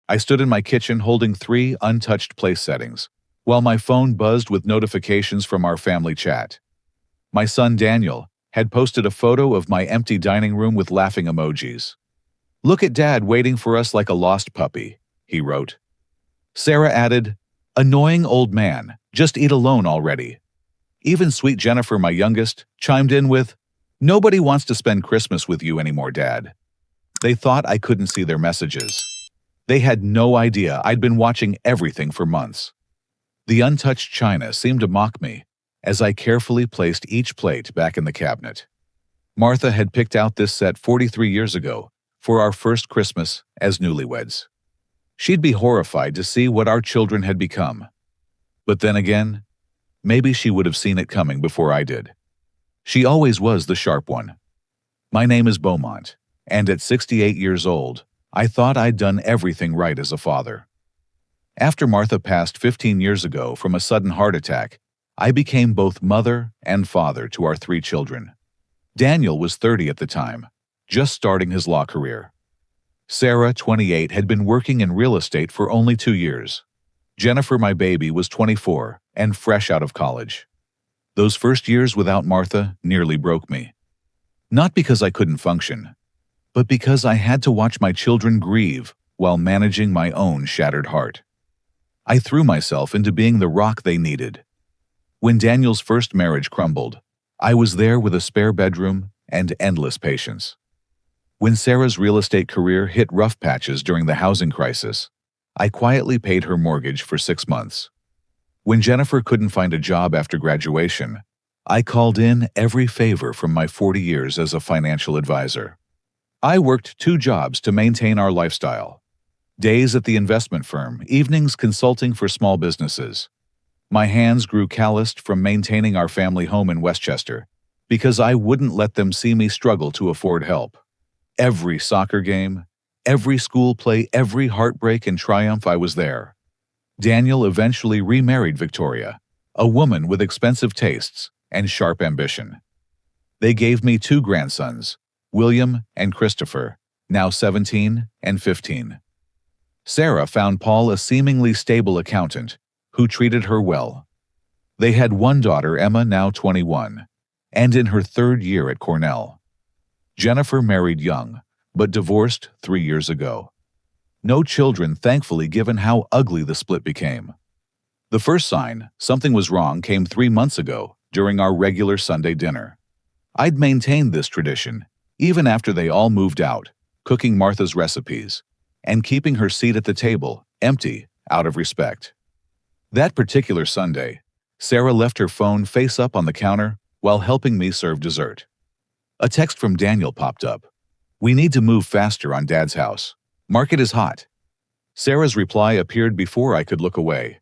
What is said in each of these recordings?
I stood in my kitchen holding 3 untouched place settings, while my phone buzzed with notifications from our family chat. My son Daniel had posted a photo of my empty dining room with laughing emojis. "Look at Dad waiting for us like a lost puppy," he wrote. Sarah added, "Annoying old man, just eat alone already." Even sweet Jennifer, my youngest, chimed in with, "Nobody wants to spend Christmas with you anymore, Dad." They thought I couldn't see their messages. They had no idea I'd been watching everything for months. The untouched china seemed to mock me as I carefully placed each plate back in the cabinet. Martha had picked out this set 43 years ago for our first Christmas as newlyweds. She'd be horrified to see what our children had become. But then again, maybe she would have seen it coming before I did. She always was the sharp one. My name is Beaumont, and at 68 years old, I thought I'd done everything right as a father. After Martha passed 15 years ago from a sudden heart attack, I became both mother and father to our 3 children. Daniel was 30 at the time, just starting his law career. Sarah, 28, had been working in real estate for only 2 years. Jennifer, my baby, was 24 and fresh out of college. Those first years without Martha nearly broke me. Not because I couldn't function, but because I had to watch my children grieve while managing my own shattered heart. I threw myself into being the rock they needed. When Daniel's first marriage crumbled, I was there with a spare bedroom and endless patience. When Sarah's real estate career hit rough patches during the housing crisis, I quietly paid her mortgage for 6 months. When Jennifer couldn't find a job after graduation, I called in every favor from my 40 years as a financial advisor. I worked 2 jobs to maintain our lifestyle. Days at the investment firm, evenings consulting for small businesses. My hands grew calloused from maintaining our family home in Westchester because I wouldn't let them see me struggle to afford help. Every soccer game, every school play, every heartbreak and triumph, I was there. Daniel eventually remarried Victoria, a woman with expensive tastes and sharp ambition. They gave me 2 grandsons, William and Christopher, now 17 and 15. Sarah found Paul a seemingly stable accountant who treated her well. They had 1 daughter, Emma, now 21, and in her 3rd year at Cornell. Jennifer married young, but divorced 3 years ago. No children, thankfully, given how ugly the split became. The first sign something was wrong came 3 months ago during our regular Sunday dinner. I'd maintained this tradition even after they all moved out, cooking Martha's recipes and keeping her seat at the table empty out of respect. That particular Sunday, Sarah left her phone face up on the counter while helping me serve dessert. A text from Daniel popped up. "We need to move faster on Dad's house. Market is hot." Sarah's reply appeared before I could look away.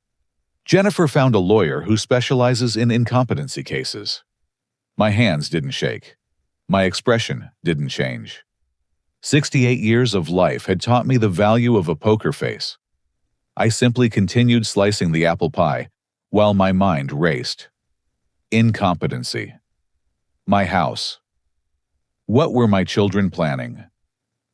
"Jennifer found a lawyer who specializes in incompetency cases." My hands didn't shake. My expression didn't change. 68 years of life had taught me the value of a poker face. I simply continued slicing the apple pie while my mind raced. Incompetency. My house. What were my children planning?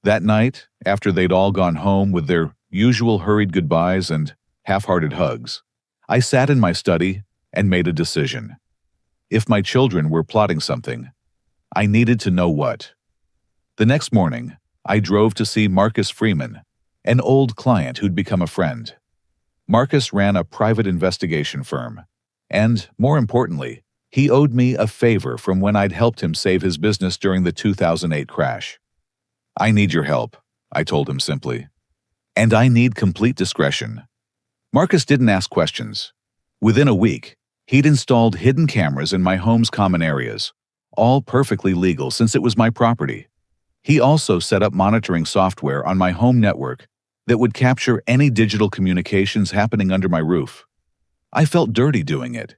That night, after they'd all gone home with their usual hurried goodbyes and half-hearted hugs, I sat in my study and made a decision. If my children were plotting something, I needed to know what. The next morning, I drove to see Marcus Freeman, an old client who'd become a friend. Marcus ran a private investigation firm, and, more importantly, he owed me a favor from when I'd helped him save his business during the 2008 crash. "I need your help," I told him simply. "And I need complete discretion." Marcus didn't ask questions. Within a week, he'd installed hidden cameras in my home's common areas, all perfectly legal since it was my property. He also set up monitoring software on my home network that would capture any digital communications happening under my roof. I felt dirty doing it,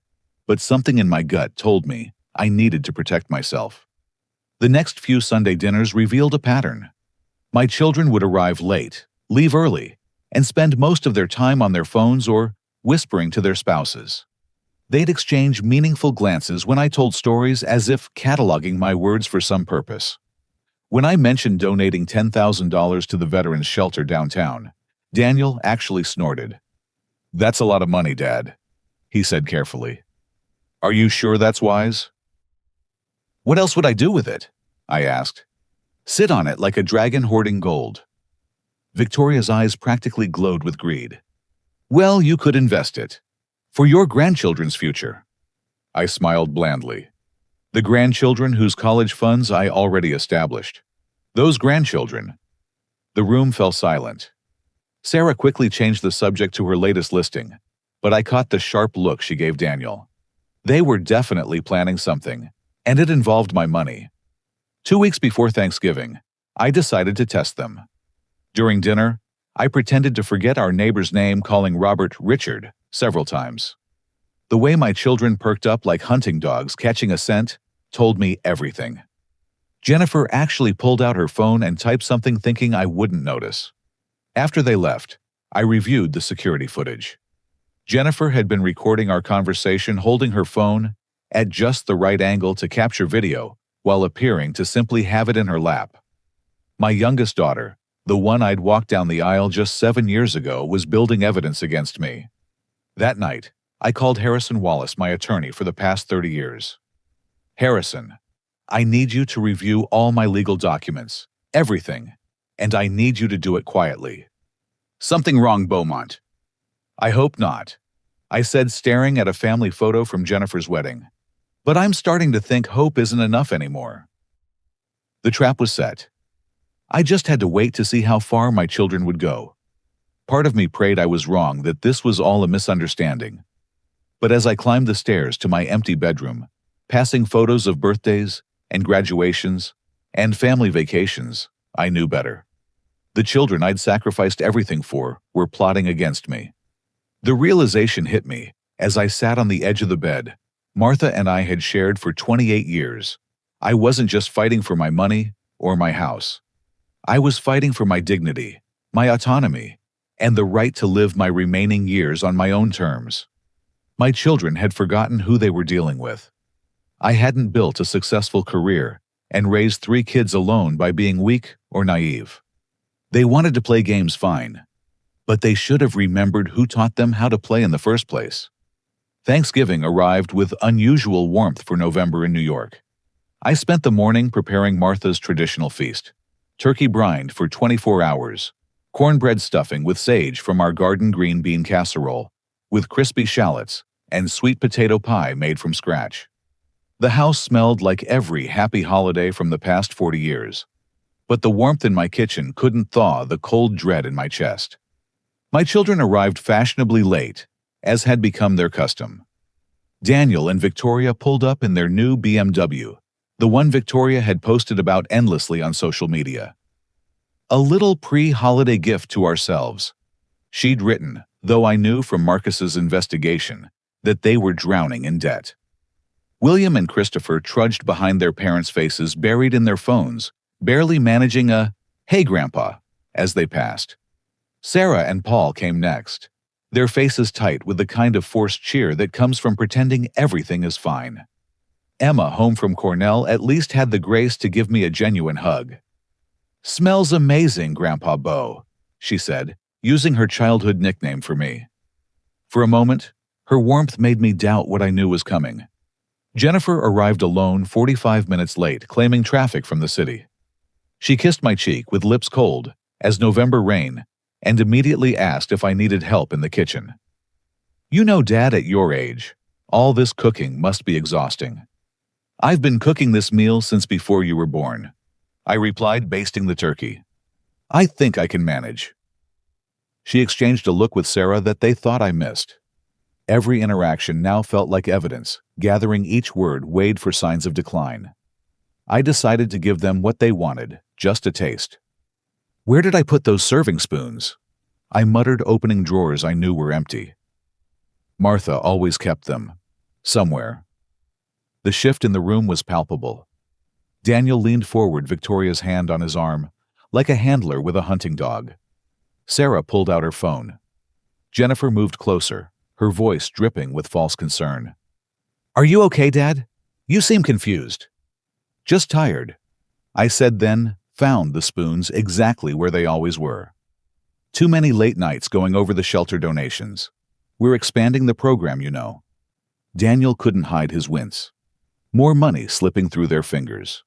but something in my gut told me I needed to protect myself. The next few Sunday dinners revealed a pattern. My children would arrive late, leave early, and spend most of their time on their phones or whispering to their spouses. They'd exchange meaningful glances when I told stories as if cataloging my words for some purpose. When I mentioned donating $10,000 to the Veterans Shelter downtown, Daniel actually snorted. "That's a lot of money, Dad," he said carefully. "Are you sure that's wise?" "What else would I do with it?" I asked. "Sit on it like a dragon hoarding gold." Victoria's eyes practically glowed with greed. "Well, you could invest it. For your grandchildren's future." I smiled blandly. The grandchildren whose college funds I already established. Those grandchildren. The room fell silent. Sarah quickly changed the subject to her latest listing, but I caught the sharp look she gave Daniel. They were definitely planning something, and it involved my money. 2 weeks before Thanksgiving, I decided to test them. During dinner, I pretended to forget our neighbor's name, calling Robert Richard several times. The way my children perked up like hunting dogs catching a scent told me everything. Jennifer actually pulled out her phone and typed something thinking I wouldn't notice. After they left, I reviewed the security footage. Jennifer had been recording our conversation holding her phone at just the right angle to capture video while appearing to simply have it in her lap. My youngest daughter, the one I'd walked down the aisle just 7 years ago, was building evidence against me. That night, I called Harrison Wallace, my attorney for the past 30 years. "Harrison, I need you to review all my legal documents, everything, and I need you to do it quietly." "Something wrong, Beaumont?" "I hope not," I said, staring at a family photo from Jennifer's wedding. "But I'm starting to think hope isn't enough anymore." The trap was set. I just had to wait to see how far my children would go. Part of me prayed I was wrong, that this was all a misunderstanding. But as I climbed the stairs to my empty bedroom, passing photos of birthdays and graduations and family vacations, I knew better. The children I'd sacrificed everything for were plotting against me. The realization hit me as I sat on the edge of the bed Martha and I had shared for 28 years. I wasn't just fighting for my money or my house. I was fighting for my dignity, my autonomy, and the right to live my remaining years on my own terms. My children had forgotten who they were dealing with. I hadn't built a successful career and raised 3 kids alone by being weak or naive. They wanted to play games fine, but they should have remembered who taught them how to play in the first place. Thanksgiving arrived with unusual warmth for November in New York. I spent the morning preparing Martha's traditional feast: turkey brined for 24 hours, cornbread stuffing with sage from our garden green bean casserole, with crispy shallots, and sweet potato pie made from scratch. The house smelled like every happy holiday from the past 40 years. But the warmth in my kitchen couldn't thaw the cold dread in my chest. My children arrived fashionably late, as had become their custom. Daniel and Victoria pulled up in their new BMW, the one Victoria had posted about endlessly on social media. A little pre-holiday gift to ourselves. She'd written, though I knew from Marcus's investigation that they were drowning in debt. William and Christopher trudged behind their parents' faces buried in their phones, barely managing a "Hey, Grandpa," as they passed. Sarah and Paul came next, their faces tight with the kind of forced cheer that comes from pretending everything is fine. Emma, home from Cornell, at least had the grace to give me a genuine hug. "Smells amazing, Grandpa Beau," she said, using her childhood nickname for me. For a moment, her warmth made me doubt what I knew was coming. Jennifer arrived alone 45 minutes late, claiming traffic from the city. She kissed my cheek with lips cold as November rain and immediately asked if I needed help in the kitchen. "You know, Dad, at your age, all this cooking must be exhausting." "I've been cooking this meal since before you were born," I replied, basting the turkey. "I think I can manage." She exchanged a look with Sarah that they thought I missed. Every interaction now felt like evidence, gathering each word weighed for signs of decline. I decided to give them what they wanted, just a taste. "Where did I put those serving spoons?" I muttered, opening drawers I knew were empty. Martha always kept them. Somewhere. The shift in the room was palpable. Daniel leaned forward, Victoria's hand on his arm, like a handler with a hunting dog. Sarah pulled out her phone. Jennifer moved closer, her voice dripping with false concern. "Are you okay, Dad? You seem confused." "Just tired," I said, then found the spoons exactly where they always were. Too many late nights going over the shelter donations. We're expanding the program, you know. Daniel couldn't hide his wince. More money slipping through their fingers.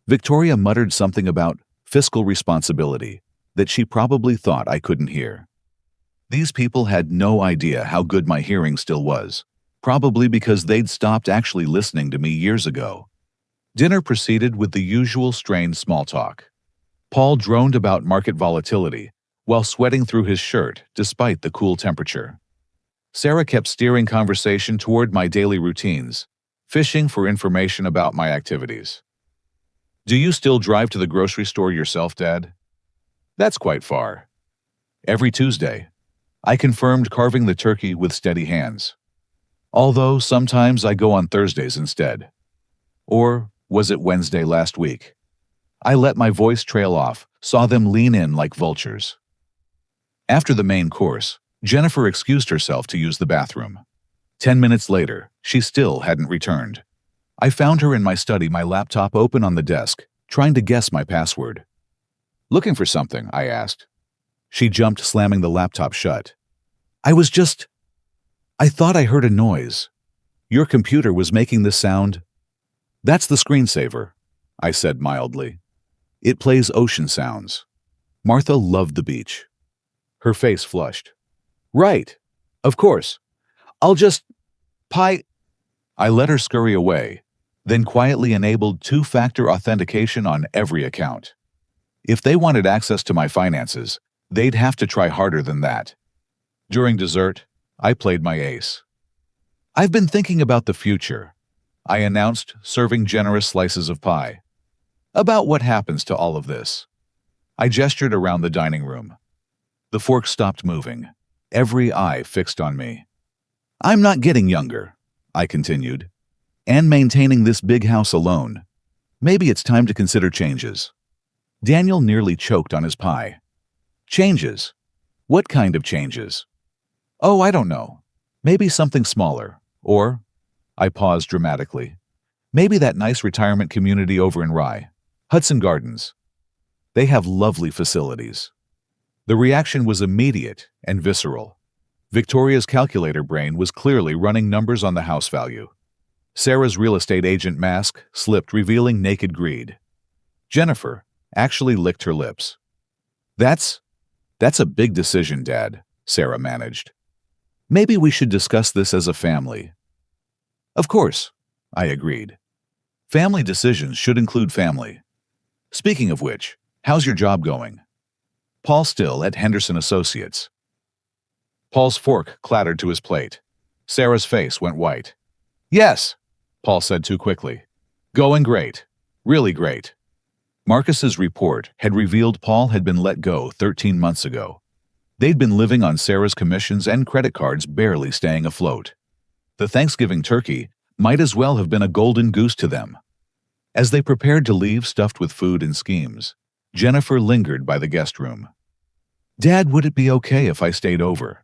Victoria muttered something about fiscal responsibility that she probably thought I couldn't hear. These people had no idea how good my hearing still was, probably because they'd stopped actually listening to me years ago. Dinner proceeded with the usual strained small talk. Paul droned about market volatility while sweating through his shirt despite the cool temperature. Sarah kept steering conversation toward my daily routines, fishing for information about my activities. Do you still drive to the grocery store yourself, Dad? That's quite far. Every Tuesday. I confirmed, carving the turkey with steady hands. Although sometimes I go on Thursdays instead. Or was it Wednesday last week? I let my voice trail off, saw them lean in like vultures. After the main course, Jennifer excused herself to use the bathroom. 10 minutes later, she still hadn't returned. I found her in my study, my laptop open on the desk, trying to guess my password. Looking for something, I asked. She jumped, slamming the laptop shut. I thought I heard a noise. Your computer was making this sound. That's the screensaver, I said mildly. It plays ocean sounds. Martha loved the beach. Her face flushed. Right, of course. I'll just... I let her scurry away, then quietly enabled two-factor authentication on every account. If they wanted access to my finances, they'd have to try harder than that. During dessert, I played my ace. I've been thinking about the future, I announced, serving generous slices of pie. About what happens to all of this. I gestured around the dining room. The fork stopped moving, every eye fixed on me. I'm not getting younger, I continued, and maintaining this big house alone. Maybe it's time to consider changes. Daniel nearly choked on his pie. Changes? What kind of changes? Oh, I don't know. Maybe something smaller. Or, I paused dramatically, maybe that nice retirement community over in Rye, Hudson Gardens. They have lovely facilities. The reaction was immediate and visceral. Victoria's calculator brain was clearly running numbers on the house value. Sarah's real estate agent mask slipped, revealing naked greed. Jennifer actually licked her lips. That's a big decision, Dad, Sarah managed. Maybe we should discuss this as a family. Of course, I agreed. Family decisions should include family. Speaking of which, how's your job going? Paul still at Henderson Associates. Paul's fork clattered to his plate. Sarah's face went white. Yes, Paul said too quickly. Going great. Really great. Marcus's report had revealed Paul had been let go 13 months ago. They'd been living on Sarah's commissions and credit cards, barely staying afloat. The Thanksgiving turkey might as well have been a golden goose to them. As they prepared to leave, stuffed with food and schemes, Jennifer lingered by the guest room. Dad, would it be okay if I stayed over?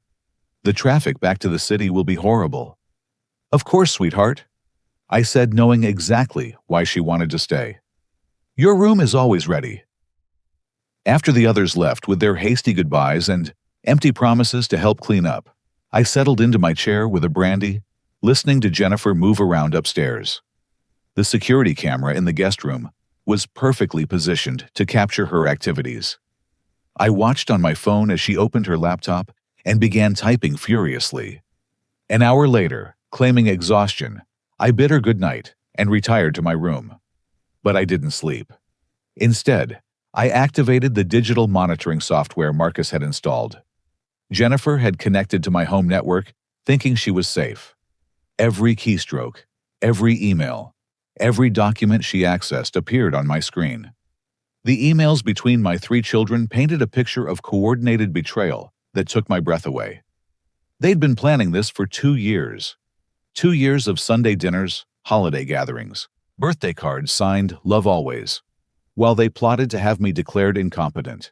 The traffic back to the city will be horrible. Of course, sweetheart, I said, knowing exactly why she wanted to stay. Your room is always ready. After the others left with their hasty goodbyes and empty promises to help clean up, I settled into my chair with a brandy, listening to Jennifer move around upstairs. The security camera in the guest room was perfectly positioned to capture her activities. I watched on my phone as she opened her laptop and began typing furiously. An hour later, claiming exhaustion, I bid her good night and retired to my room. But I didn't sleep. Instead, I activated the digital monitoring software Marcus had installed. Jennifer had connected to my home network, thinking she was safe. Every keystroke, every email, every document she accessed appeared on my screen. The emails between my 3 children painted a picture of coordinated betrayal that took my breath away. They'd been planning this for 2 years. 2 years of Sunday dinners, holiday gatherings, birthday cards signed "Love Always," while they plotted to have me declared incompetent.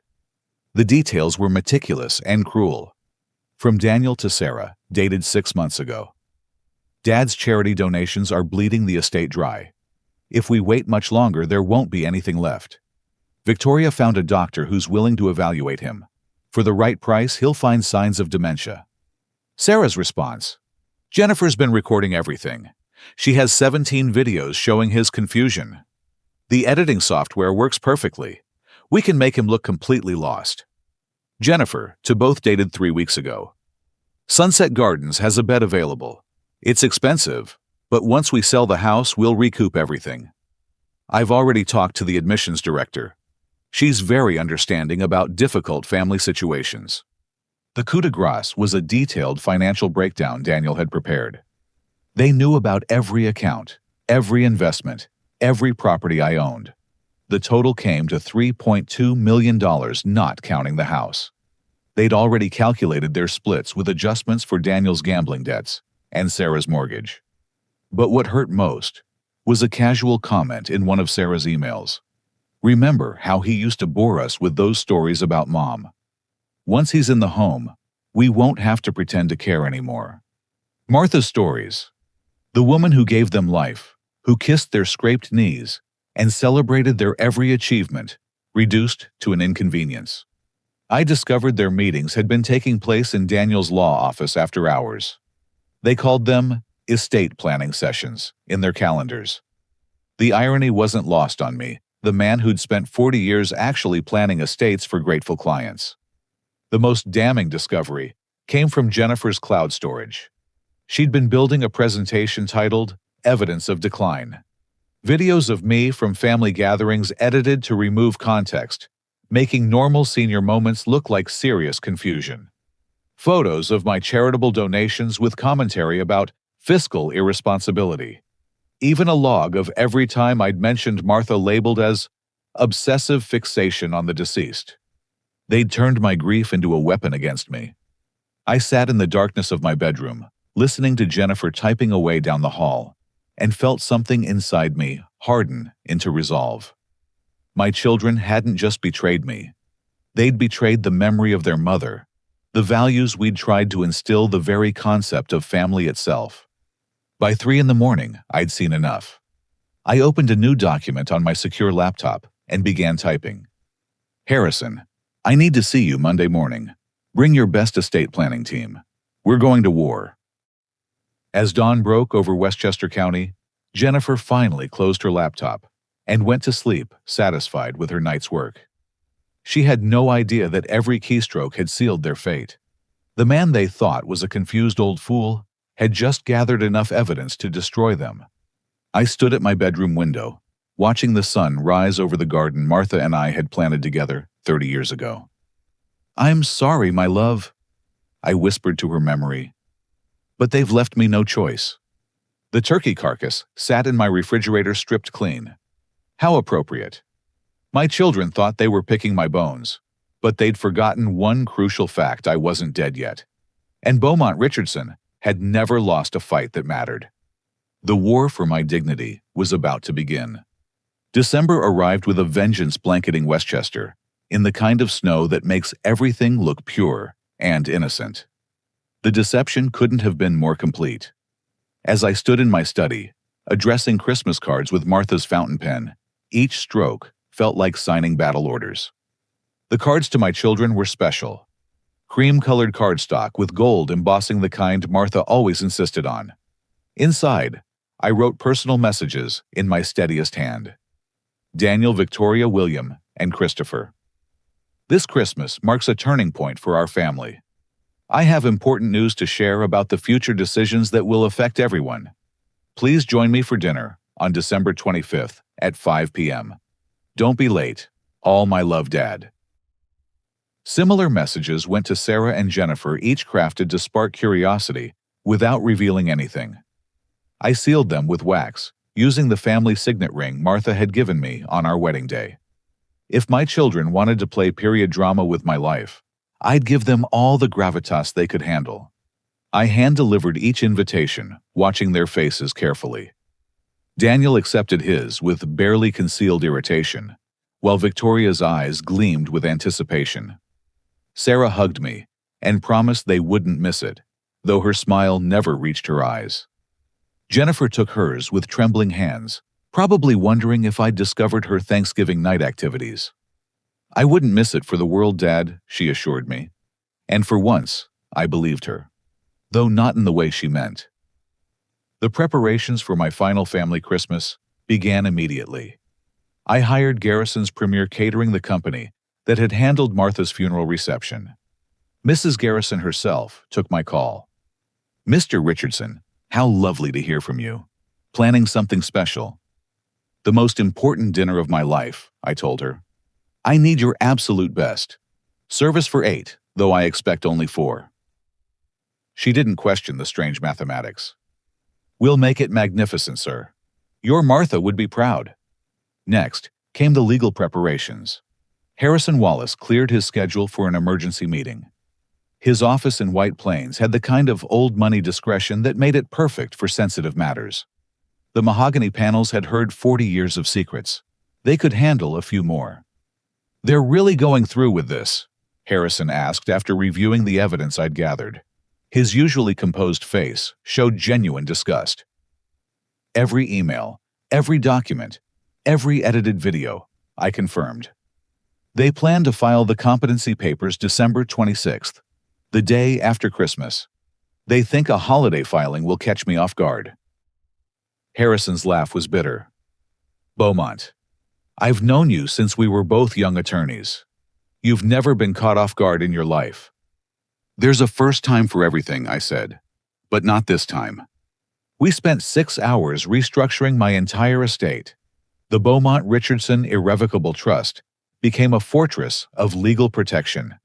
The details were meticulous and cruel. From Daniel to Sarah, dated 6 months ago. Dad's charity donations are bleeding the estate dry. If we wait much longer, there won't be anything left. Victoria found a doctor who's willing to evaluate him. For the right price, he'll find signs of dementia. Sarah's response. Jennifer's been recording everything. She has 17 videos showing his confusion. The editing software works perfectly. We can make him look completely lost. Jennifer, to both dated 3 weeks ago. Sunset Gardens has a bed available. It's expensive, but once we sell the house, we'll recoup everything. I've already talked to the admissions director. She's very understanding about difficult family situations. The coup de grace was a detailed financial breakdown Daniel had prepared. They knew about every account, every investment, every property I owned. The total came to $3.2 million, not counting the house. They'd already calculated their splits with adjustments for Daniel's gambling debts and Sarah's mortgage. But what hurt most was a casual comment in one of Sarah's emails. Remember how he used to bore us with those stories about Mom. Once he's in the home, we won't have to pretend to care anymore. Martha's stories. The woman who gave them life, who kissed their scraped knees, and celebrated their every achievement, reduced to an inconvenience. I discovered their meetings had been taking place in Daniel's law office after hours. They called them estate planning sessions in their calendars. The irony wasn't lost on me, the man who'd spent 40 years actually planning estates for grateful clients. The most damning discovery came from Jennifer's cloud storage. She'd been building a presentation titled Evidence of Decline. Videos of me from family gatherings edited to remove context, making normal senior moments look like serious confusion. Photos of my charitable donations with commentary about fiscal irresponsibility. Even a log of every time I'd mentioned Martha labeled as obsessive fixation on the deceased. They'd turned my grief into a weapon against me. I sat in the darkness of my bedroom, listening to Jennifer typing away down the hall, and felt something inside me harden into resolve. My children hadn't just betrayed me. They'd betrayed the memory of their mother, the values we'd tried to instill, the very concept of family itself. By 3 a.m, I'd seen enough. I opened a new document on my secure laptop and began typing. Harrison, I need to see you Monday morning. Bring your best estate planning team. We're going to war. As dawn broke over Westchester County, Jennifer finally closed her laptop and went to sleep, satisfied with her night's work. She had no idea that every keystroke had sealed their fate. The man they thought was a confused old fool had just gathered enough evidence to destroy them. I stood at my bedroom window, watching the sun rise over the garden Martha and I had planted together 30 years ago. I'm sorry, my love, I whispered to her memory. But they've left me no choice. The turkey carcass sat in my refrigerator stripped clean. How appropriate. My children thought they were picking my bones, but they'd forgotten one crucial fact: I wasn't dead yet. And Beaumont Richardson had never lost a fight that mattered. The war for my dignity was about to begin. December arrived with a vengeance blanketing Westchester, in the kind of snow that makes everything look pure and innocent. The deception couldn't have been more complete. As I stood in my study, addressing Christmas cards with Martha's fountain pen, each stroke felt like signing battle orders. The cards to my children were special. Cream-colored cardstock with gold embossing, the kind Martha always insisted on. Inside, I wrote personal messages in my steadiest hand. Daniel, Victoria, William, and Christopher. This Christmas marks a turning point for our family. I have important news to share about the future decisions that will affect everyone. Please join me for dinner on December 25th at 5 p.m. Don't be late. All my love, Dad. Similar messages went to Sarah and Jennifer, each crafted to spark curiosity without revealing anything. I sealed them with wax, using the family signet ring Martha had given me on our wedding day. If my children wanted to play period drama with my life, I'd give them all the gravitas they could handle. I hand-delivered each invitation, watching their faces carefully. Daniel accepted his with barely concealed irritation, while Victoria's eyes gleamed with anticipation. Sarah hugged me and promised they wouldn't miss it, though her smile never reached her eyes. Jennifer took hers with trembling hands, probably wondering if I'd discovered her Thanksgiving night activities. "I wouldn't miss it for the world, Dad," she assured me. And for once, I believed her, though not in the way she meant. The preparations for my final family Christmas began immediately. I hired Garrison's premier catering, the company that had handled Martha's funeral reception. Mrs. Garrison herself took my call. "Mr. Richardson, how lovely to hear from you. Planning something special?" "The most important dinner of my life," I told her. "I need your absolute best. Service for 8, though I expect only 4. She didn't question the strange mathematics. "We'll make it magnificent, sir. Your Martha would be proud." Next came the legal preparations. Harrison Wallace cleared his schedule for an emergency meeting. His office in White Plains had the kind of old-money discretion that made it perfect for sensitive matters. The mahogany panels had heard 40 years of secrets. They could handle a few more. "They're really going through with this?" Harrison asked after reviewing the evidence I'd gathered. His usually composed face showed genuine disgust. "Every email, every document, every edited video," I confirmed. "They plan to file the competency papers December 26th, the day after Christmas. They think a holiday filing will catch me off guard." Harrison's laugh was bitter. "Beaumont, I've known you since we were both young attorneys. You've never been caught off guard in your life." "There's a first time for everything," I said, "but not this time." We spent 6 hours restructuring my entire estate. The Beaumont Richardson Irrevocable Trust became a fortress of legal protection.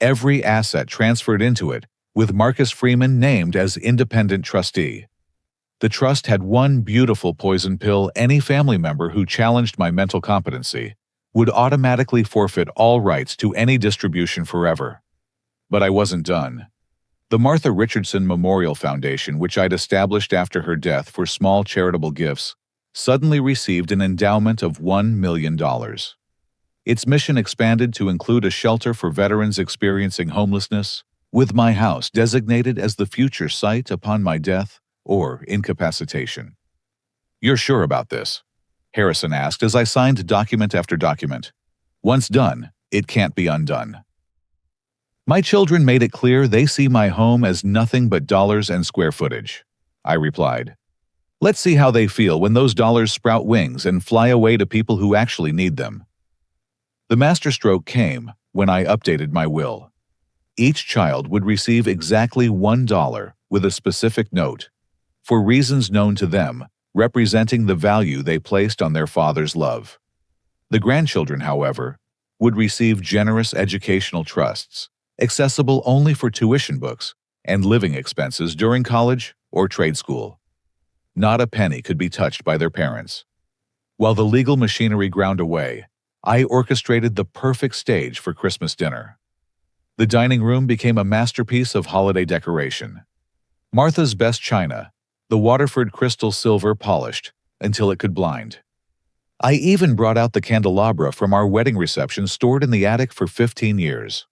Every asset transferred into it, with Marcus Freeman named as independent trustee. The trust had one beautiful poison pill: any family member who challenged my mental competency would automatically forfeit all rights to any distribution forever. But I wasn't done. The Martha Richardson Memorial Foundation, which I'd established after her death for small charitable gifts, suddenly received an endowment of $1 million. Its mission expanded to include a shelter for veterans experiencing homelessness, with my house designated as the future site upon my death or incapacitation. "You're sure about this?" Harrison asked as I signed document after document. "Once done, it can't be undone." "My children made it clear they see my home as nothing but dollars and square footage," I replied. "Let's see how they feel when those dollars sprout wings and fly away to people who actually need them." The masterstroke came when I updated my will. Each child would receive exactly $1 with a specific note, for reasons known to them, representing the value they placed on their father's love. The grandchildren, however, would receive generous educational trusts, accessible only for tuition books and living expenses during college or trade school. Not a penny could be touched by their parents. While the legal machinery ground away, I orchestrated the perfect stage for Christmas dinner. The dining room became a masterpiece of holiday decoration. Martha's best china, the Waterford crystal silver polished until it could blind. I even brought out the candelabra from our wedding reception stored in the attic for 15 years.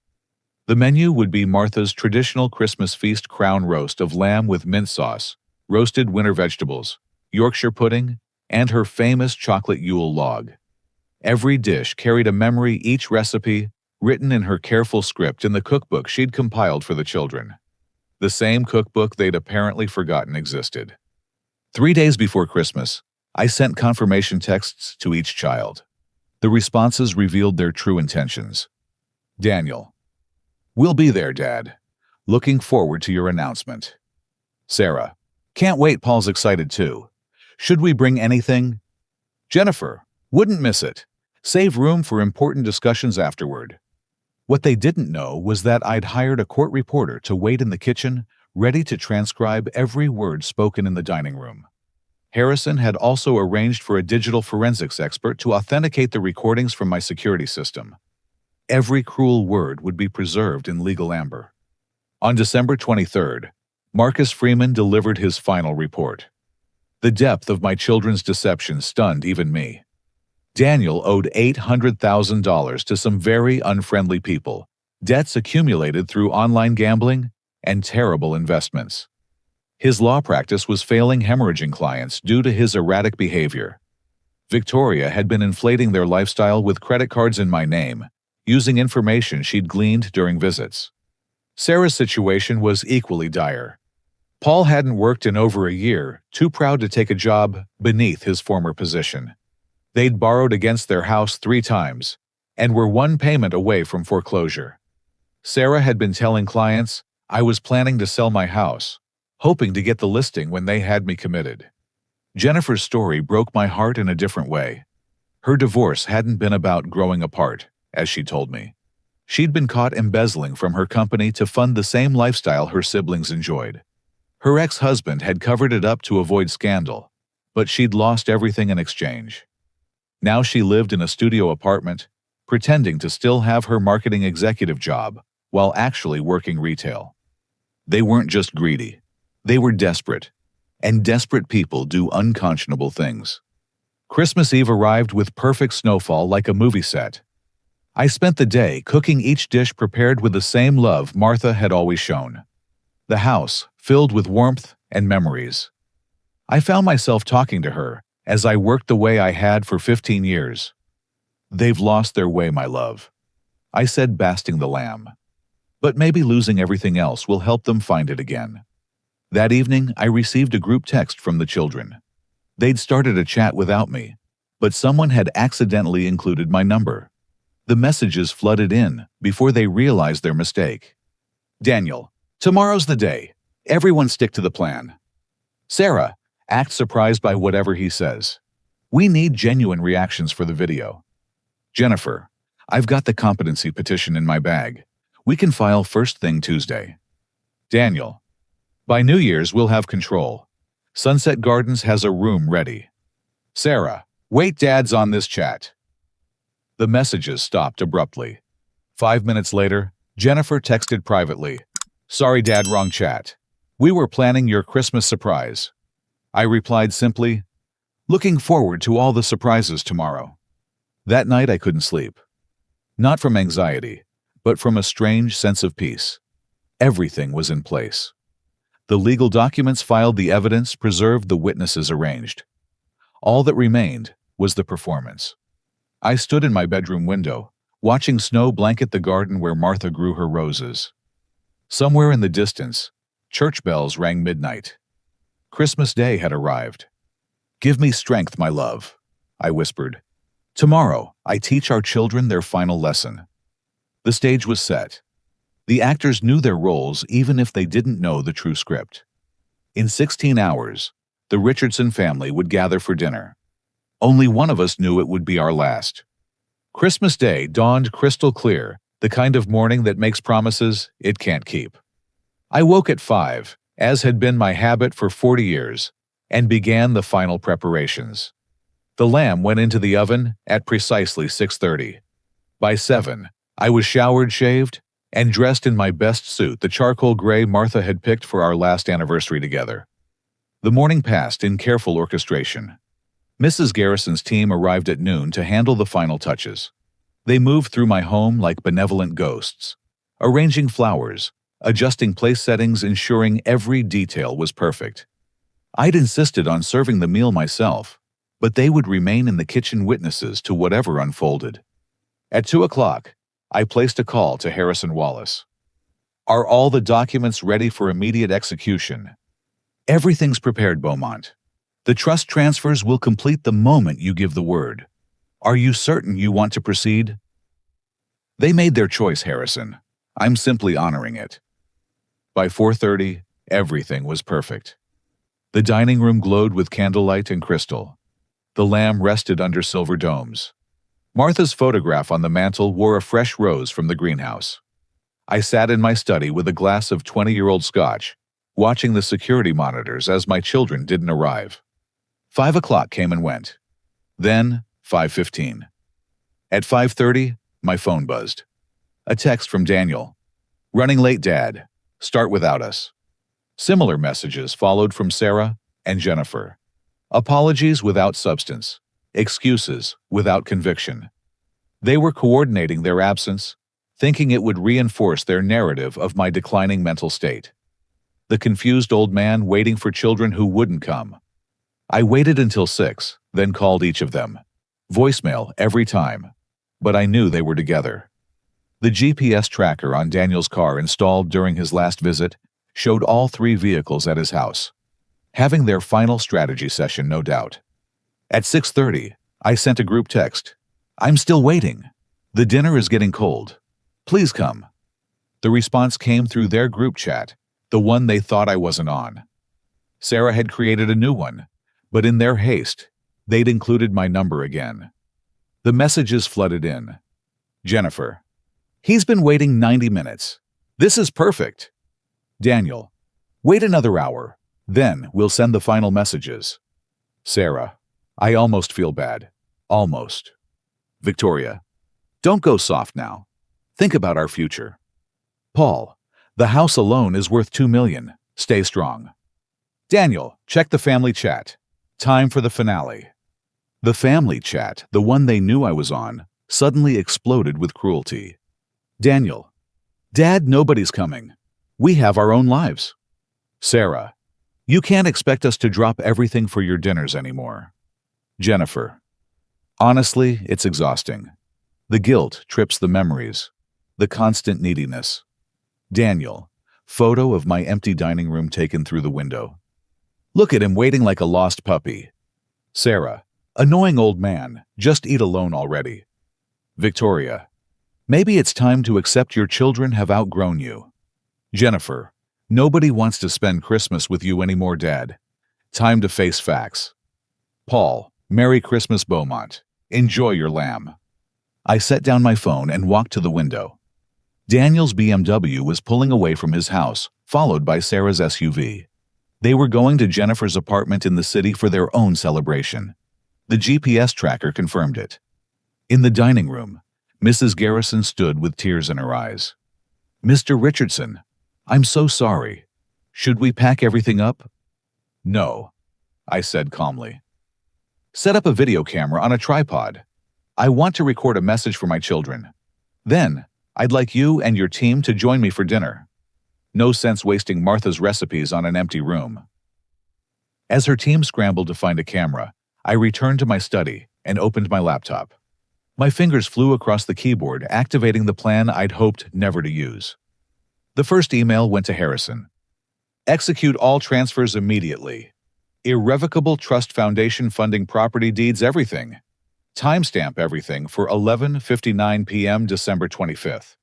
The menu would be Martha's traditional Christmas feast crown roast of lamb with mint sauce, roasted winter vegetables, Yorkshire pudding, and her famous chocolate Yule log. Every dish carried a memory, each recipe written in her careful script in the cookbook she'd compiled for the children. The same cookbook they'd apparently forgotten existed. 3 days before Christmas, I sent confirmation texts to each child. The responses revealed their true intentions. Daniel: "We'll be there, Dad. Looking forward to your announcement." Sarah: "Can't wait, Paul's excited too. Should we bring anything?" Jennifer: "Wouldn't miss it. Save room for important discussions afterward." What they didn't know was that I'd hired a court reporter to wait in the kitchen, ready to transcribe every word spoken in the dining room. Harrison had also arranged for a digital forensics expert to authenticate the recordings from my security system. Every cruel word would be preserved in legal amber. On December 23rd, Marcus Freeman delivered his final report. The depth of my children's deception stunned even me. Daniel owed $800,000 to some very unfriendly people, debts accumulated through online gambling, and terrible investments. His law practice was failing hemorrhaging clients due to his erratic behavior. Victoria had been inflating their lifestyle with credit cards in my name, using information she'd gleaned during visits. Sarah's situation was equally dire. Paul hadn't worked in over a year, too proud to take a job beneath his former position. They'd borrowed against their house 3 times and were one payment away from foreclosure. Sarah had been telling clients, "I was planning to sell my house, hoping to get the listing when they had me committed." Jennifer's story broke my heart in a different way. Her divorce hadn't been about growing apart, as she told me. She'd been caught embezzling from her company to fund the same lifestyle her siblings enjoyed. Her ex-husband had covered it up to avoid scandal, but she'd lost everything in exchange. Now she lived in a studio apartment, pretending to still have her marketing executive job while actually working retail. They weren't just greedy. They were desperate, and desperate people do unconscionable things. Christmas Eve arrived with perfect snowfall like a movie set. I spent the day cooking each dish prepared with the same love Martha had always shown. The house filled with warmth and memories. I found myself talking to her as I worked the way I had for 15 years. "They've lost their way, my love," I said, basting the lamb. "But maybe losing everything else will help them find it again." That evening, I received a group text from the children. They'd started a chat without me, but someone had accidentally included my number. The messages flooded in before they realized their mistake. "Daniel, tomorrow's the day. Everyone stick to the plan." "Sarah, act surprised by whatever he says. We need genuine reactions for the video." "Jennifer, I've got the competency petition in my bag. We can file first thing Tuesday." "Daniel, by New Year's we'll have control. Sunset Gardens has a room ready." "Sarah, wait, Dad's on this chat." The messages stopped abruptly. 5 minutes later, Jennifer texted privately, "Sorry, Dad, wrong chat. We were planning your Christmas surprise." I replied simply, "Looking forward to all the surprises tomorrow." That night I couldn't sleep. Not from anxiety, but from a strange sense of peace. Everything was in place. The legal documents filed, the evidence preserved, the witnesses arranged. All that remained was the performance. I stood in my bedroom window, watching snow blanket the garden where Martha grew her roses. Somewhere in the distance, church bells rang midnight. Christmas Day had arrived. "Give me strength, my love," I whispered. "Tomorrow, I teach our children their final lesson." The stage was set. The actors knew their roles even if they didn't know the true script. In 16 hours, the Richardson family would gather for dinner. Only one of us knew it would be our last. Christmas Day dawned crystal clear, the kind of morning that makes promises it can't keep. I woke at 5, as had been my habit for 40 years, and began the final preparations. The lamb went into the oven at precisely 6:30. By 7, I was showered, shaved, and dressed in my best suit, the charcoal gray Martha had picked for our last anniversary together. The morning passed in careful orchestration. Mrs. Garrison's team arrived at noon to handle the final touches. They moved through my home like benevolent ghosts, arranging flowers, adjusting place settings, ensuring every detail was perfect. I'd insisted on serving the meal myself, but they would remain in the kitchen witnesses to whatever unfolded. At 2 o'clock, I placed a call to Harrison Wallace. "Are all the documents ready for immediate execution?" "Everything's prepared, Beaumont. The trust transfers will complete the moment you give the word. Are you certain you want to proceed?" "They made their choice, Harrison. I'm simply honoring it." By 4:30, everything was perfect. The dining room glowed with candlelight and crystal. The lamb rested under silver domes. Martha's photograph on the mantel wore a fresh rose from the greenhouse. I sat in my study with a glass of 20-year-old scotch, watching the security monitors as my children didn't arrive. 5 o'clock came and went. Then 5:15. At 5:30, my phone buzzed. A text from Daniel. "Running late, Dad. Start without us." Similar messages followed from Sarah and Jennifer. Apologies without substance. Excuses without conviction. They were coordinating their absence, thinking it would reinforce their narrative of my declining mental state. The confused old man waiting for children who wouldn't come. I waited until 6, then called each of them. Voicemail every time. But I knew they were together. The GPS tracker on Daniel's car installed during his last visit showed all three vehicles at his house, having their final strategy session, no doubt. At 6:30, I sent a group text. "I'm still waiting. The dinner is getting cold. Please come." The response came through their group chat, the one they thought I wasn't on. Sarah had created a new one, but in their haste, they'd included my number again. The messages flooded in. Jennifer: "He's been waiting 90 minutes. This is perfect." Daniel: "Wait another hour. Then we'll send the final messages." Sarah: "I almost feel bad. Almost." Victoria: "Don't go soft now. Think about our future." Paul: "The house alone is worth $2 million. Stay strong." Daniel: "Check the family chat. Time for the finale." The family chat, the one they knew I was on, suddenly exploded with cruelty. Daniel: "Dad, nobody's coming. We have our own lives." Sarah: "You can't expect us to drop everything for your dinners anymore." Jennifer: "Honestly, it's exhausting. The guilt trips the memories. The constant neediness." Daniel: "Photo of my empty dining room taken through the window. Look at him waiting like a lost puppy." Sarah: "Annoying old man. Just eat alone already." Victoria: "Maybe it's time to accept your children have outgrown you." Jennifer: "Nobody wants to spend Christmas with you anymore, Dad. Time to face facts." Paul: "Merry Christmas, Beaumont. Enjoy your lamb." I set down my phone and walked to the window. Daniel's BMW was pulling away from his house, followed by Sarah's SUV. They were going to Jennifer's apartment in the city for their own celebration. The GPS tracker confirmed it. In the dining room, Mrs. Garrison stood with tears in her eyes. "Mr. Richardson, I'm so sorry. Should we pack everything up?" "No," I said calmly. "Set up a video camera on a tripod. I want to record a message for my children. Then, I'd like you and your team to join me for dinner. No sense wasting Martha's recipes on an empty room." As her team scrambled to find a camera, I returned to my study and opened my laptop. My fingers flew across the keyboard, activating the plan I'd hoped never to use. The first email went to Harrison. "Execute all transfers immediately. Irrevocable Trust Foundation funding property deeds everything. Timestamp everything for 11:59 p.m. December 25th.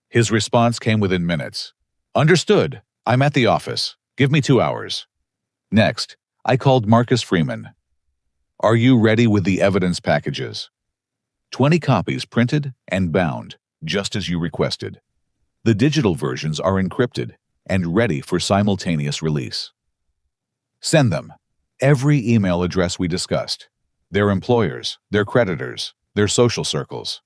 His response came within minutes. "Understood. I'm at the office. Give me 2 hours." Next, I called Marcus Freeman. "Are you ready with the evidence packages?" 20 copies printed and bound, just as you requested. The digital versions are encrypted and ready for simultaneous release. Send them. Every email address we discussed. Their employers, their creditors, their social circles.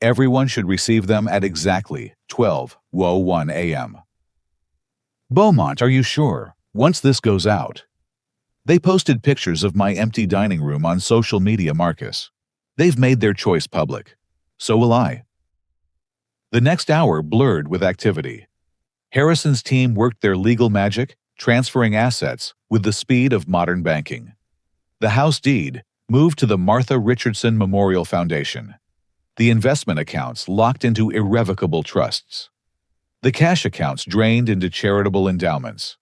Everyone should receive them at exactly 12:01 a.m. "Beaumont, are you sure? Once this goes out." They posted pictures of my empty dining room on social media, Marcus. They've made their choice public. So will I. The next hour blurred with activity. Harrison's team worked their legal magic, transferring assets with the speed of modern banking. The house deed moved to the Martha Richardson Memorial Foundation. The investment accounts locked into irrevocable trusts. The cash accounts drained into charitable endowments.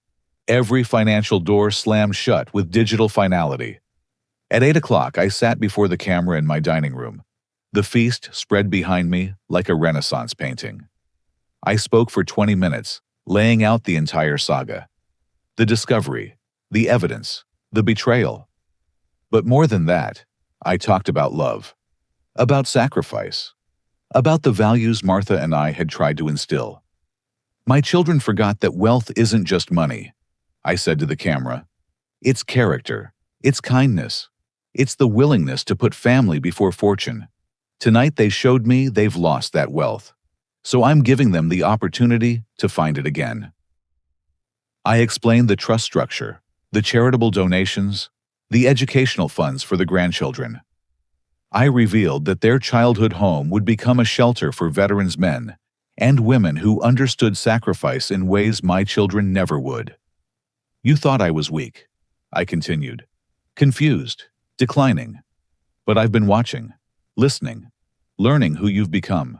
Every financial door slammed shut with digital finality. At 8 o'clock, I sat before the camera in my dining room. The feast spread behind me like a Renaissance painting. I spoke for 20 minutes, laying out the entire saga. The discovery, the evidence, the betrayal. But more than that, I talked about love, about sacrifice, about the values Martha and I had tried to instill. My children forgot that wealth isn't just money, I said to the camera. It's character, it's kindness, it's the willingness to put family before fortune. Tonight they showed me they've lost that wealth, so I'm giving them the opportunity to find it again. I explained the trust structure, the charitable donations, the educational funds for the grandchildren. I revealed that their childhood home would become a shelter for veterans men and women who understood sacrifice in ways my children never would. You thought I was weak, I continued, confused, declining. But I've been watching, listening, learning who you've become.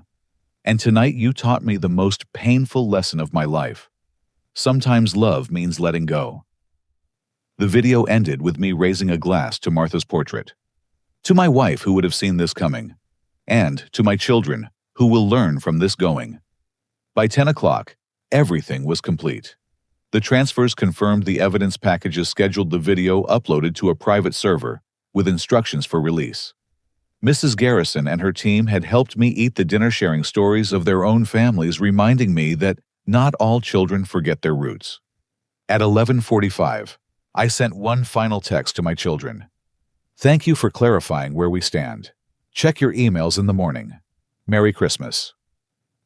And tonight you taught me the most painful lesson of my life. Sometimes love means letting go. The video ended with me raising a glass to Martha's portrait. To my wife, who would have seen this coming. And to my children, who will learn from this going. By 10 o'clock, everything was complete. The transfers confirmed the evidence packages scheduled the video uploaded to a private server with instructions for release. Mrs. Garrison and her team had helped me eat the dinner, sharing stories of their own families, reminding me that not all children forget their roots. At 11:45, I sent one final text to my children. Thank you for clarifying where we stand. Check your emails in the morning. Merry Christmas.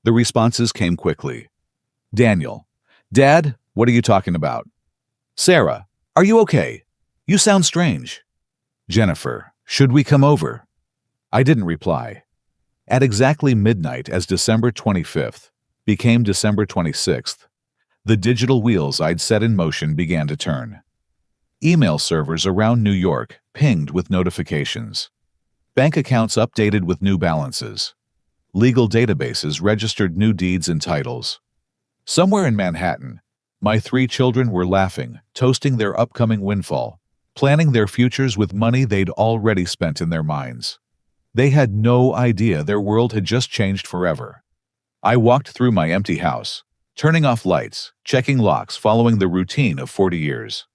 The responses came quickly. Daniel, Dad, what are you talking about? Sarah, are you okay? You sound strange. Jennifer, should we come over? I didn't reply. At exactly midnight, as December 25th became December 26th, the digital wheels I'd set in motion began to turn. Email servers around New York pinged with notifications. Bank accounts updated with new balances. Legal databases registered new deeds and titles. Somewhere in Manhattan, my 3 children were laughing, toasting their upcoming windfall, planning their futures with money they'd already spent in their minds. They had no idea their world had just changed forever. I walked through my empty house, turning off lights, checking locks, following the routine of 40 years.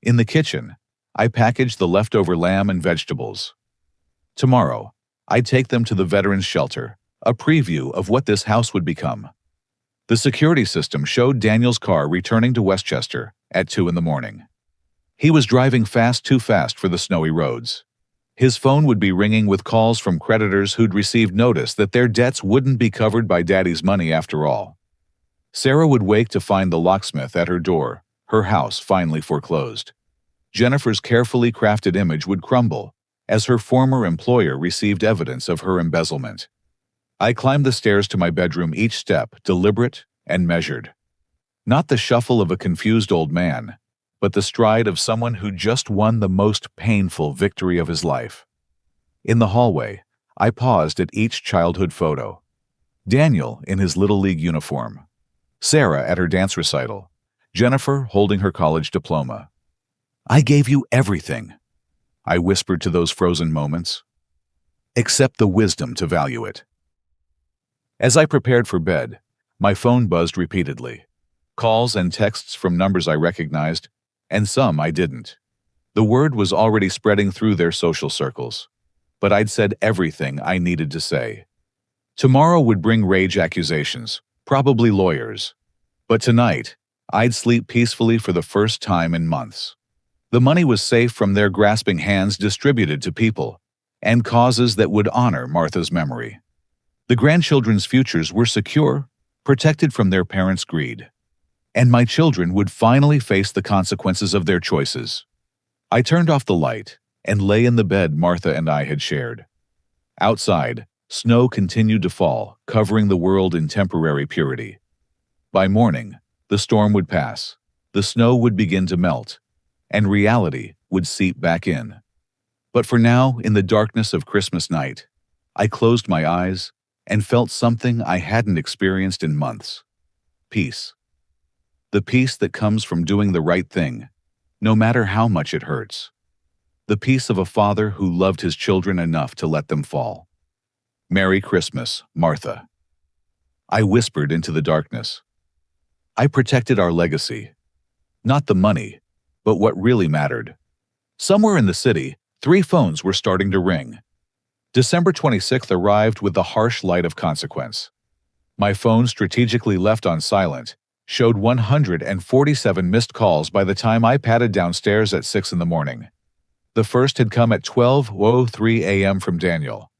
In the kitchen, I packaged the leftover lamb and vegetables. Tomorrow, I'd take them to the veterans shelter, a preview of what this house would become. The security system showed Daniel's car returning to Westchester at 2 in the morning. He was driving too fast for the snowy roads. His phone would be ringing with calls from creditors who'd received notice that their debts wouldn't be covered by Daddy's money after all. Sarah would wake to find the locksmith at her door, her house finally foreclosed. Jennifer's carefully crafted image would crumble as her former employer received evidence of her embezzlement. I climbed the stairs to my bedroom, each step deliberate and measured. Not the shuffle of a confused old man, but the stride of someone who just won the most painful victory of his life. In the hallway, I paused at each childhood photo. Daniel in his Little League uniform. Sarah at her dance recital. Jennifer holding her college diploma. I gave you everything, I whispered to those frozen moments. Except the wisdom to value it. As I prepared for bed, my phone buzzed repeatedly. Calls and texts from numbers I recognized, and some I didn't. The word was already spreading through their social circles, but I'd said everything I needed to say. Tomorrow would bring rage accusations, probably lawyers. But tonight, I'd sleep peacefully for the first time in months. The money was safe from their grasping hands, distributed to people and causes that would honor Martha's memory. The grandchildren's futures were secure, protected from their parents' greed. And my children would finally face the consequences of their choices. I turned off the light and lay in the bed Martha and I had shared. Outside, snow continued to fall, covering the world in temporary purity. By morning, the storm would pass, the snow would begin to melt, and reality would seep back in. But for now, in the darkness of Christmas night, I closed my eyes and felt something I hadn't experienced in months. Peace. The peace that comes from doing the right thing, no matter how much it hurts. The peace of a father who loved his children enough to let them fall. Merry Christmas, Martha. I whispered into the darkness. I protected our legacy. Not the money, but what really mattered. Somewhere in the city, 3 phones were starting to ring. December 26th arrived with the harsh light of consequence. My phone, strategically left on silent, showed 147 missed calls by the time I padded downstairs at 6 in the morning. The first had come at 12:03 a.m. from Daniel.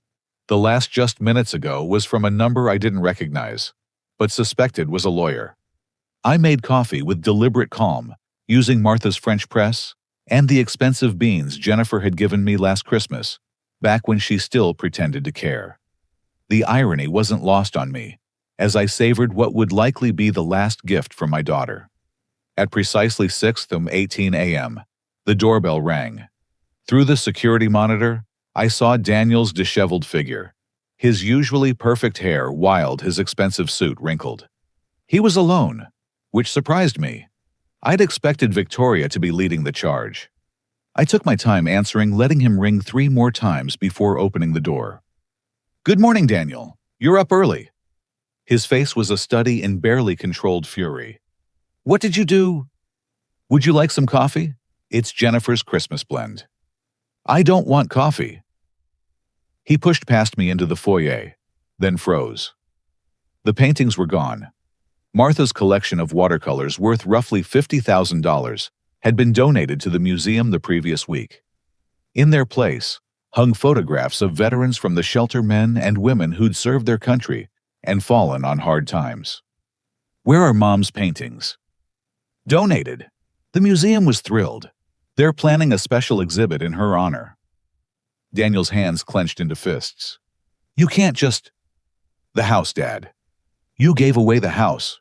The last, just minutes ago, was from a number I didn't recognize, but suspected was a lawyer. I made coffee with deliberate calm, using Martha's French press and the expensive beans Jennifer had given me last Christmas, back when she still pretended to care. The irony wasn't lost on me, as I savored what would likely be the last gift from my daughter. At precisely 6:18 a.m., the doorbell rang. Through the security monitor, I saw Daniel's disheveled figure. His usually perfect hair wild, his expensive suit wrinkled. He was alone, which surprised me. I'd expected Victoria to be leading the charge. I took my time answering, letting him ring 3 more times before opening the door. "Good morning, Daniel. You're up early." His face was a study in barely controlled fury. "What did you do?" "Would you like some coffee? It's Jennifer's Christmas blend." "I don't want coffee." He pushed past me into the foyer, then froze. The paintings were gone. Martha's collection of watercolors worth roughly $50,000 had been donated to the museum the previous week. In their place hung photographs of veterans from the shelter, men and women who'd served their country and fallen on hard times. "Where are Mom's paintings?" "Donated." The museum was thrilled. They're planning a special exhibit in her honor. Daniel's hands clenched into fists. "You can't just—" "The house, Dad. You gave away the house."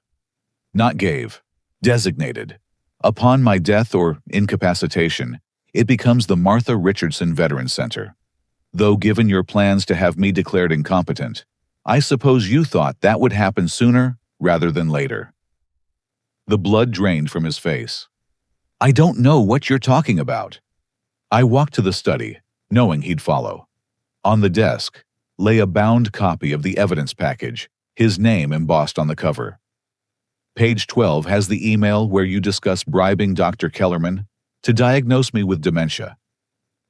"Not gave. Designated. Upon my death or incapacitation, it becomes the Martha Richardson Veterans Center. Though given your plans to have me declared incompetent, I suppose you thought that would happen sooner rather than later." The blood drained from his face. "I don't know what you're talking about." I walked to the study, knowing he'd follow. On the desk lay a bound copy of the evidence package, his name embossed on the cover. "Page 12 has the email where you discuss bribing Dr. Kellerman to diagnose me with dementia.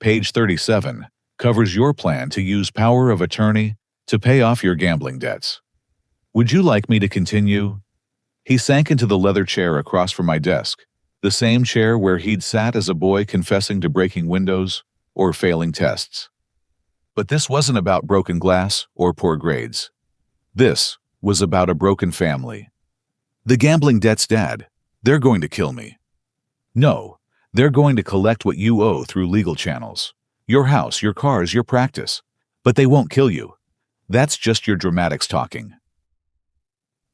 Page 37 covers your plan to use power of attorney to pay off your gambling debts. Would you like me to continue?" He sank into the leather chair across from my desk, the same chair where he'd sat as a boy confessing to breaking windows or failing tests. But this wasn't about broken glass or poor grades. This was about a broken family. "The gambling debts, Dad, they're going to kill me." "No, they're going to collect what you owe through legal channels. Your house, your cars, your practice. But they won't kill you. That's just your dramatics talking."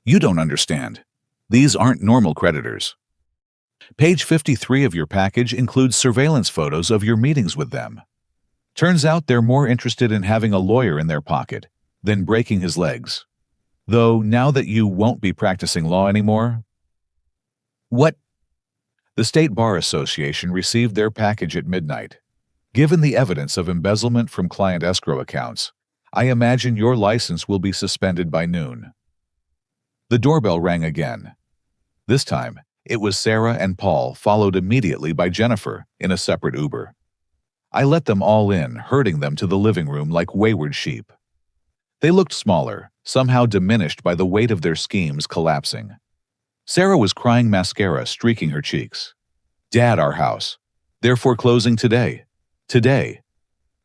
"You don't understand. These aren't normal creditors." Page 53 of your package includes surveillance photos of your meetings with them. Turns out they're more interested in having a lawyer in their pocket than breaking his legs. Though now that you won't be practicing law anymore. "What?" The State Bar Association received their package at midnight. Given the evidence of embezzlement from client escrow accounts, I imagine your license will be suspended by noon. The doorbell rang again. This time, it was Sarah and Paul, followed immediately by Jennifer in a separate Uber. I let them all in, herding them to the living room like wayward sheep. They looked smaller, somehow diminished by the weight of their schemes collapsing. Sarah was crying, mascara streaking her cheeks. "Dad, our house. They're foreclosing today. Today.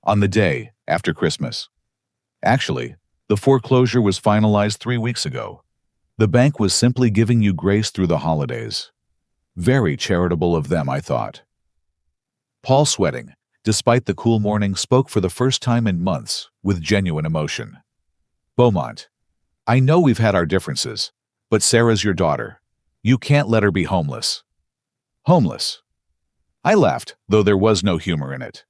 On the day after Christmas." Actually, the foreclosure was finalized 3 weeks ago. The bank was simply giving you grace through the holidays. Very charitable of them, I thought. Paul, sweating, despite the cool morning, spoke for the first time in months with genuine emotion. "Beaumont, I know we've had our differences, but Sarah's your daughter. You can't let her be homeless." "Homeless?" I laughed, though there was no humor in it.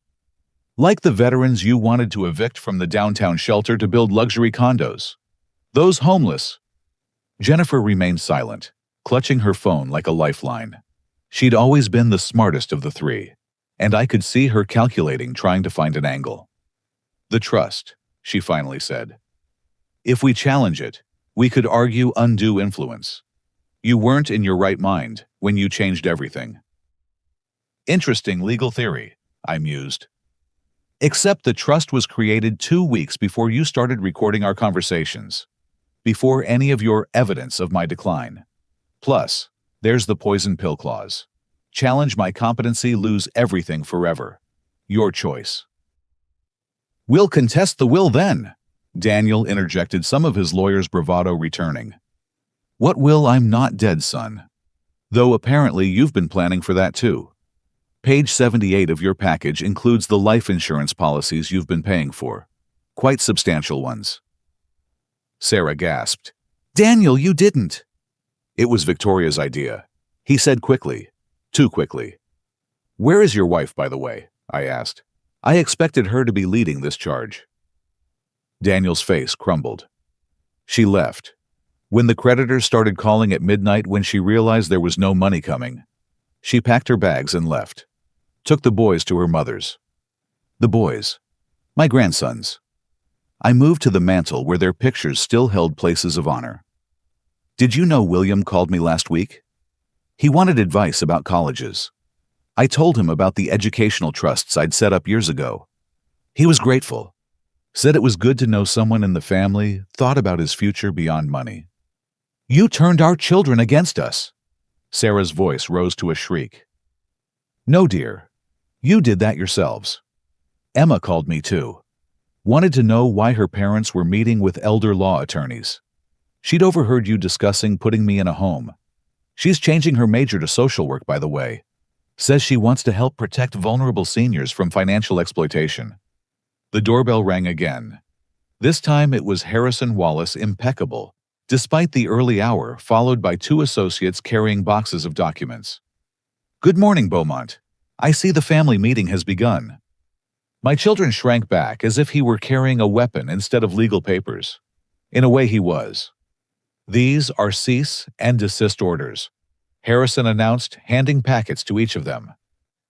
"Like the veterans you wanted to evict from the downtown shelter to build luxury condos. Those homeless." Jennifer remained silent, clutching her phone like a lifeline. She'd always been the smartest of the three, and I could see her calculating, trying to find an angle. "The trust," she finally said. "If we challenge it, we could argue undue influence. You weren't in your right mind when you changed everything." "Interesting legal theory," I mused. "Except the trust was created 2 weeks before you started recording our conversations. Before any of your evidence of my decline. Plus, there's the poison pill clause. Challenge my competency, lose everything forever. Your choice." "We'll contest the will then," Daniel interjected, some of his lawyer's bravado returning. "What will? I'm not dead, son. Though apparently you've been planning for that too. Page 78 of your package includes the life insurance policies you've been paying for. Quite substantial ones." Sarah gasped. "Daniel, you didn't." "It was Victoria's idea," he said quickly. Too quickly. "Where is your wife, by the way?" I asked. I expected her to be leading this charge. Daniel's face crumbled. She left. When the creditors started calling at midnight when she realized there was no money coming, she packed her bags and left. Took the boys to her mother's. The boys. My grandsons. I moved to the mantel where their pictures still held places of honor. Did you know William called me last week? He wanted advice about colleges. I told him about the educational trusts I'd set up years ago. He was grateful. Said it was good to know someone in the family thought about his future beyond money. You turned our children against us. Sarah's voice rose to a shriek. No, dear. You did that yourselves. Emma called me too. Wanted to know why her parents were meeting with elder law attorneys. She'd overheard you discussing putting me in a home. She's changing her major to social work, by the way. Says she wants to help protect vulnerable seniors from financial exploitation. The doorbell rang again. This time it was Harrison Wallace, impeccable, despite the early hour, followed by two associates carrying boxes of documents. Good morning, Beaumont. I see the family meeting has begun. My children shrank back as if he were carrying a weapon instead of legal papers. In a way, he was. These are cease and desist orders, Harrison announced, handing packets to each of them.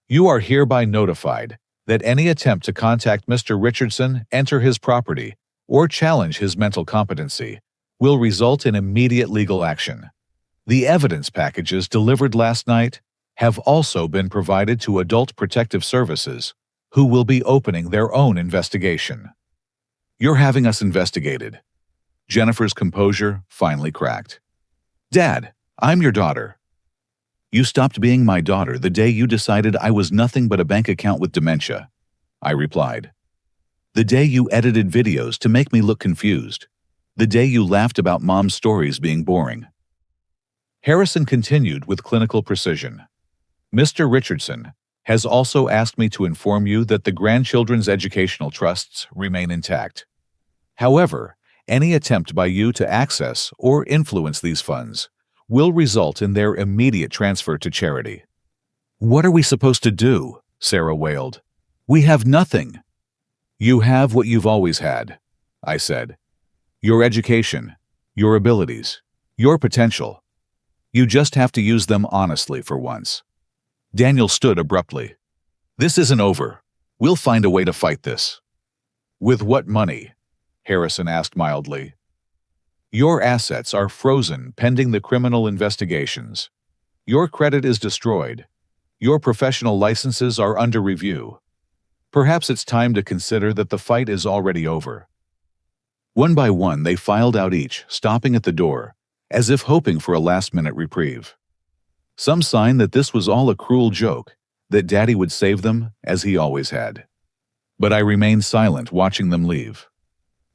You are hereby notified that any attempt to contact Mr. Richardson, enter his property, or challenge his mental competency will result in immediate legal action. The evidence packages delivered last night have also been provided to Adult Protective Services, who will be opening their own investigation. You're having us investigated. Jennifer's composure finally cracked. Dad, I'm your daughter. You stopped being my daughter the day you decided I was nothing but a bank account with dementia, I replied. The day you edited videos to make me look confused. The day you laughed about Mom's stories being boring. Harrison continued with clinical precision. Mr. Richardson has also asked me to inform you that the grandchildren's educational trusts remain intact. However, any attempt by you to access or influence these funds will result in their immediate transfer to charity. What are we supposed to do? Sarah wailed. We have nothing. You have what you've always had, I said. Your education, your abilities, your potential. You just have to use them honestly for once. Daniel stood abruptly. This isn't over. We'll find a way to fight this. With what money? Harrison asked mildly. Your assets are frozen pending the criminal investigations. Your credit is destroyed. Your professional licenses are under review. Perhaps it's time to consider that the fight is already over. One by one, they filed out each, stopping at the door, as if hoping for a last-minute reprieve. Some sign that this was all a cruel joke, that Daddy would save them, as he always had. But I remained silent, watching them leave.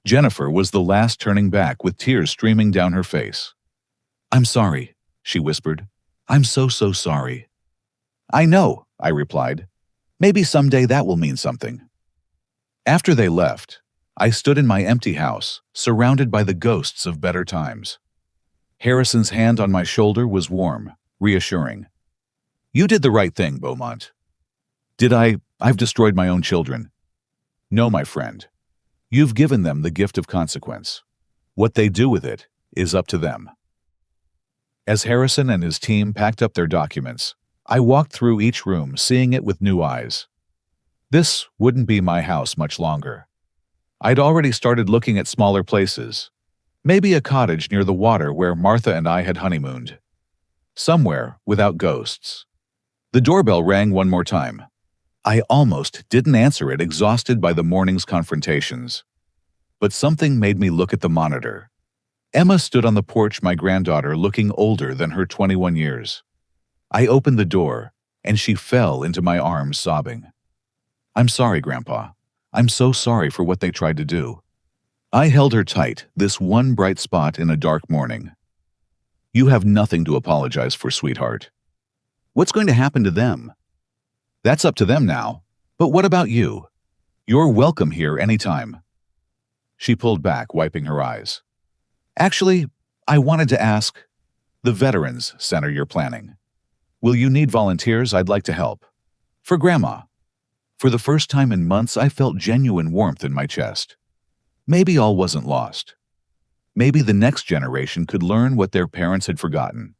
Jennifer was the last turning back with tears streaming down her face. I'm sorry, she whispered. I'm so sorry. I know, I replied. Maybe someday that will mean something. After they left, I stood in my empty house, surrounded by the ghosts of better times. Harrison's hand on my shoulder was warm, reassuring. You did the right thing, Beaumont. Did I? I've destroyed my own children. No, my friend. You've given them the gift of consequence. What they do with it is up to them. As Harrison and his team packed up their documents, I walked through each room, seeing it with new eyes. This wouldn't be my house much longer. I'd already started looking at smaller places, maybe a cottage near the water where Martha and I had honeymooned. Somewhere without ghosts. The doorbell rang one more time. I almost didn't answer it, exhausted by the morning's confrontations. But something made me look at the monitor. Emma stood on the porch, my granddaughter, looking older than her 21 years. I opened the door, and she fell into my arms, sobbing. I'm sorry, Grandpa. I'm so sorry for what they tried to do. I held her tight, this one bright spot in a dark morning. You have nothing to apologize for, sweetheart. What's going to happen to them? That's up to them now. But what about you? You're welcome here anytime. She pulled back, wiping her eyes. Actually, I wanted to ask, the Veterans Center you're planning. Will you need volunteers? I'd like to help. For Grandma. For the first time in months, I felt genuine warmth in my chest. Maybe all wasn't lost. Maybe the next generation could learn what their parents had forgotten.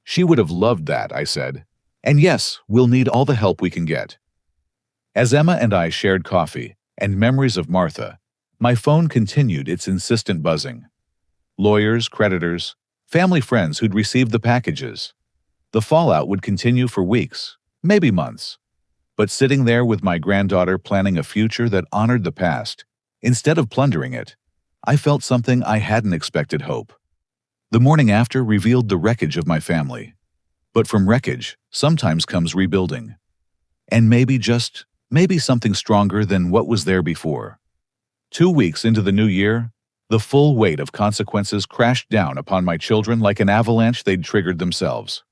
She would have loved that, I said. And yes, we'll need all the help we can get. As Emma and I shared coffee and memories of Martha, my phone continued its insistent buzzing. Lawyers, creditors, family friends who'd received the packages. The fallout would continue for weeks, maybe months. But sitting there with my granddaughter planning a future that honored the past, instead of plundering it, I felt something I hadn't expected: hope. The morning after revealed the wreckage of my family. But from wreckage sometimes comes rebuilding. And maybe something stronger than what was there before. 2 weeks into the new year, the full weight of consequences crashed down upon my children like an avalanche they'd triggered themselves.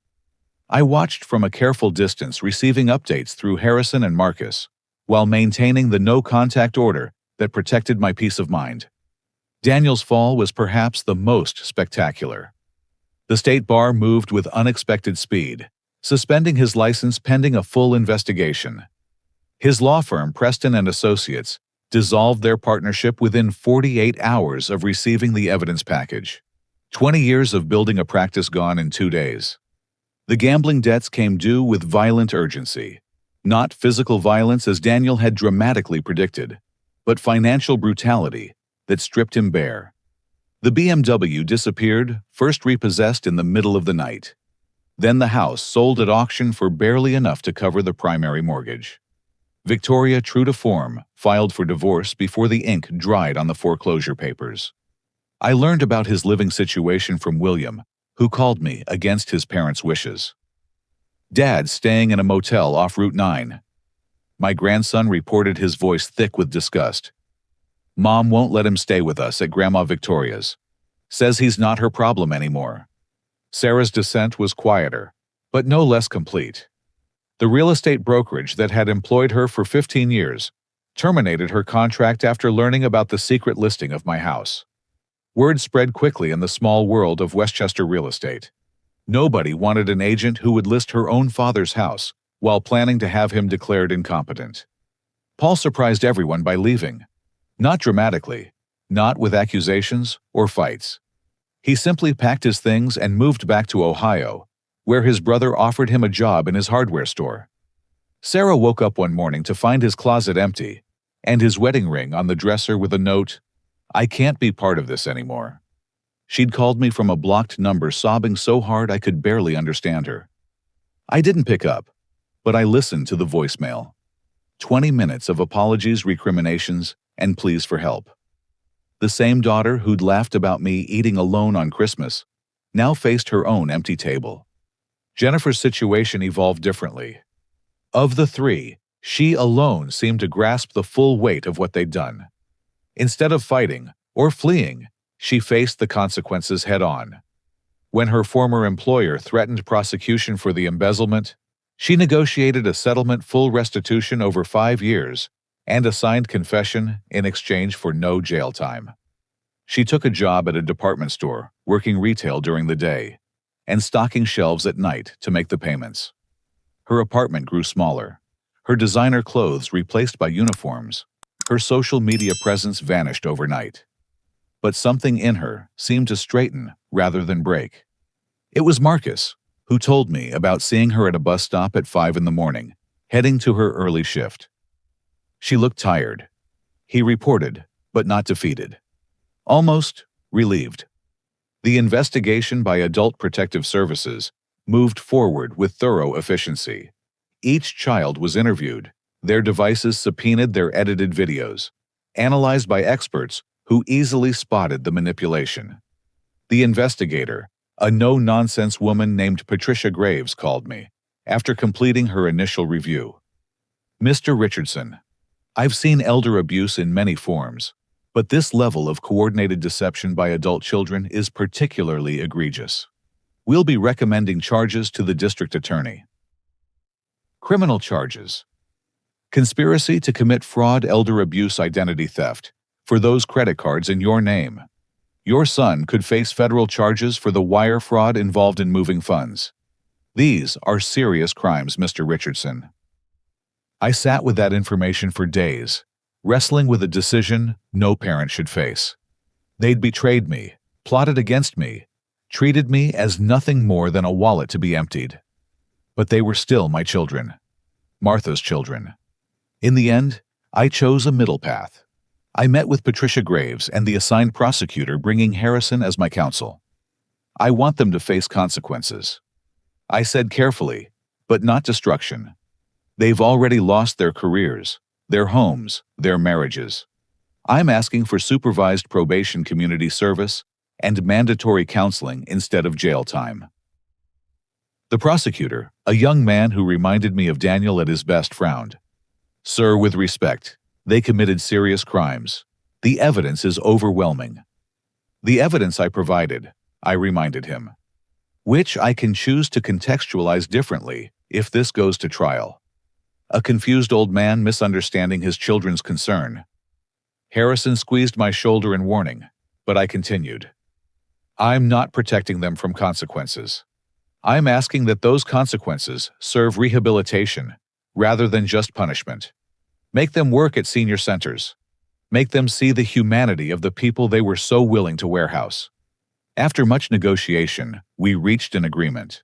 I watched from a careful distance, receiving updates through Harrison and Marcus, while maintaining the no-contact order that protected my peace of mind. Daniel's fall was perhaps the most spectacular. The state bar moved with unexpected speed, suspending his license pending a full investigation. His law firm, Preston and Associates, dissolved their partnership within 48 hours of receiving the evidence package. 20 years of building a practice gone in 2 days. The gambling debts came due with violent urgency. Not physical violence as Daniel had dramatically predicted, but financial brutality that stripped him bare. The BMW disappeared, first repossessed in the middle of the night. Then the house sold at auction for barely enough to cover the primary mortgage. Victoria, true to form, filed for divorce before the ink dried on the foreclosure papers. I learned about his living situation from William, who called me against his parents' wishes. Dad's staying in a motel off Route 9. My grandson reported, his voice thick with disgust. Mom won't let him stay with us at Grandma Victoria's. Says he's not her problem anymore. Sarah's dissent was quieter, but no less complete. The real estate brokerage that had employed her for 15 years terminated her contract after learning about the secret listing of my house. Word spread quickly in the small world of Westchester real estate. Nobody wanted an agent who would list her own father's house while planning to have him declared incompetent. Paul surprised everyone by leaving. Not dramatically, not with accusations or fights. He simply packed his things and moved back to Ohio, where his brother offered him a job in his hardware store. Sarah woke up one morning to find his closet empty and his wedding ring on the dresser with a note, "I can't be part of this anymore." She'd called me from a blocked number, sobbing so hard I could barely understand her. I didn't pick up, but I listened to the voicemail. 20 minutes of apologies, recriminations, and pleas for help. The same daughter who'd laughed about me eating alone on Christmas now faced her own empty table. Jennifer's situation evolved differently. Of the three, she alone seemed to grasp the full weight of what they'd done. Instead of fighting or fleeing, she faced the consequences head-on. When her former employer threatened prosecution for the embezzlement, she negotiated a settlement, full restitution over 5 years, and a signed confession in exchange for no jail time. She took a job at a department store, working retail during the day and stocking shelves at night to make the payments. Her apartment grew smaller, her designer clothes replaced by uniforms, her social media presence vanished overnight. But something in her seemed to straighten rather than break. It was Marcus, who told me about seeing her at a bus stop at 5 in the morning, heading to her early shift. She looked tired. He reported, but not defeated. Almost relieved. The investigation by Adult Protective Services moved forward with thorough efficiency. Each child was interviewed, their devices subpoenaed, their edited videos, analyzed by experts who easily spotted the manipulation. The investigator, a no-nonsense woman named Patricia Graves, called me after completing her initial review. "Mr. Richardson, I've seen elder abuse in many forms, but this level of coordinated deception by adult children is particularly egregious. We'll be recommending charges to the district attorney." Criminal charges. Conspiracy to commit fraud, elder abuse, identity theft, for those credit cards in your name. Your son could face federal charges for the wire fraud involved in moving funds. These are serious crimes, Mr. Richardson. I sat with that information for days, wrestling with a decision no parent should face. They'd betrayed me, plotted against me, treated me as nothing more than a wallet to be emptied. But they were still my children, Martha's children. In the end, I chose a middle path. I met with Patricia Graves and the assigned prosecutor, bringing Harrison as my counsel. I want them to face consequences. I said carefully, but not destruction. They've already lost their careers, their homes, their marriages. I'm asking for supervised probation, community service, and mandatory counseling instead of jail time. The prosecutor, a young man who reminded me of Daniel at his best, frowned. Sir, with respect, they committed serious crimes. The evidence is overwhelming. The evidence I provided, I reminded him, which I can choose to contextualize differently if this goes to trial. A confused old man misunderstanding his children's concern. Harrison squeezed my shoulder in warning, but I continued. I'm not protecting them from consequences. I'm asking that those consequences serve rehabilitation rather than just punishment. Make them work at senior centers. Make them see the humanity of the people they were so willing to warehouse. After much negotiation, we reached an agreement.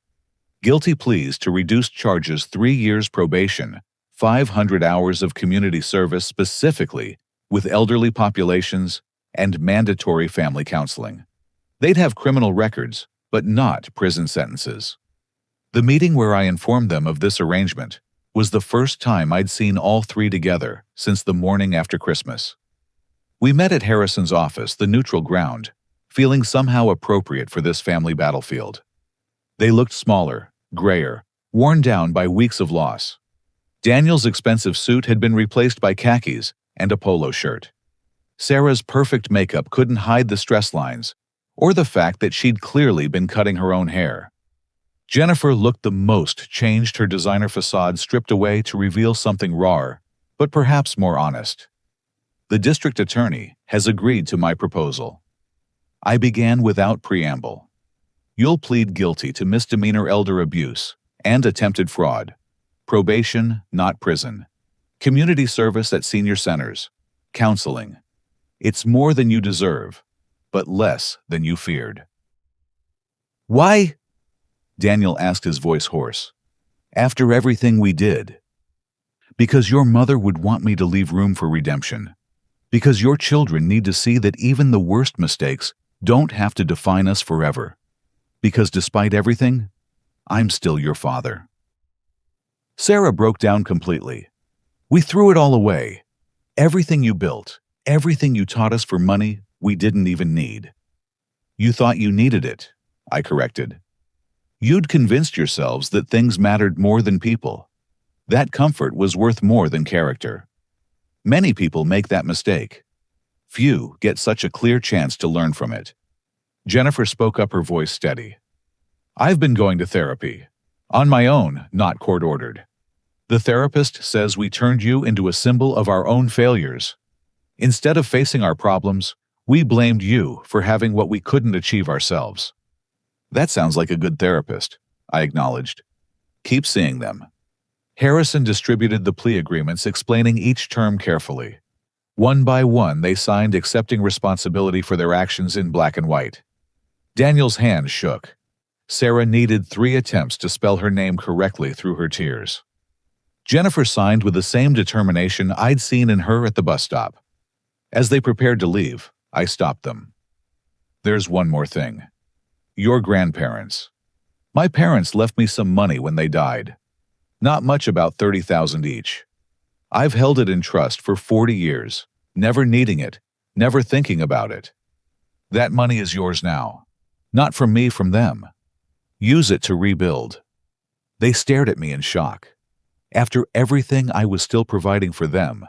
Guilty pleas to reduced charges, 3 years probation, 500 hours of community service specifically with elderly populations, and mandatory family counseling. They'd have criminal records, but not prison sentences. The meeting where I informed them of this arrangement was the first time I'd seen all three together since the morning after Christmas. We met at Harrison's office, the neutral ground, feeling somehow appropriate for this family battlefield. They looked smaller, grayer, worn down by weeks of loss. Daniel's expensive suit had been replaced by khakis and a polo shirt. Sarah's perfect makeup couldn't hide the stress lines or the fact that she'd clearly been cutting her own hair. Jennifer looked the most changed, her designer facade stripped away to reveal something rawer, but perhaps more honest. The district attorney has agreed to my proposal. I began without preamble. You'll plead guilty to misdemeanor elder abuse and attempted fraud. Probation, not prison. Community service at senior centers. Counseling. It's more than you deserve, but less than you feared. Why? Daniel asked, his voice hoarse. After everything we did. Because your mother would want me to leave room for redemption. Because your children need to see that even the worst mistakes don't have to define us forever. Because despite everything, I'm still your father. Sarah broke down completely. We threw it all away. Everything you built, everything you taught us for money we didn't even need. You thought you needed it, I corrected. You'd convinced yourselves that things mattered more than people. That comfort was worth more than character. Many people make that mistake. Few get such a clear chance to learn from it. Jennifer spoke up, her voice steady. I've been going to therapy. On my own, not court-ordered. The therapist says we turned you into a symbol of our own failures. Instead of facing our problems, we blamed you for having what we couldn't achieve ourselves. That sounds like a good therapist, I acknowledged. Keep seeing them. Harrison distributed the plea agreements, explaining each term carefully. One by one, they signed, accepting responsibility for their actions in black and white. Daniel's hand shook. Sarah needed 3 attempts to spell her name correctly through her tears. Jennifer signed with the same determination I'd seen in her at the bus stop. As they prepared to leave, I stopped them. There's one more thing. Your grandparents. My parents left me some money when they died. Not much, about $30,000 each. I've held it in trust for 40 years, never needing it, never thinking about it. That money is yours now. Not from me, from them. Use it to rebuild. They stared at me in shock. After everything I was still providing for them,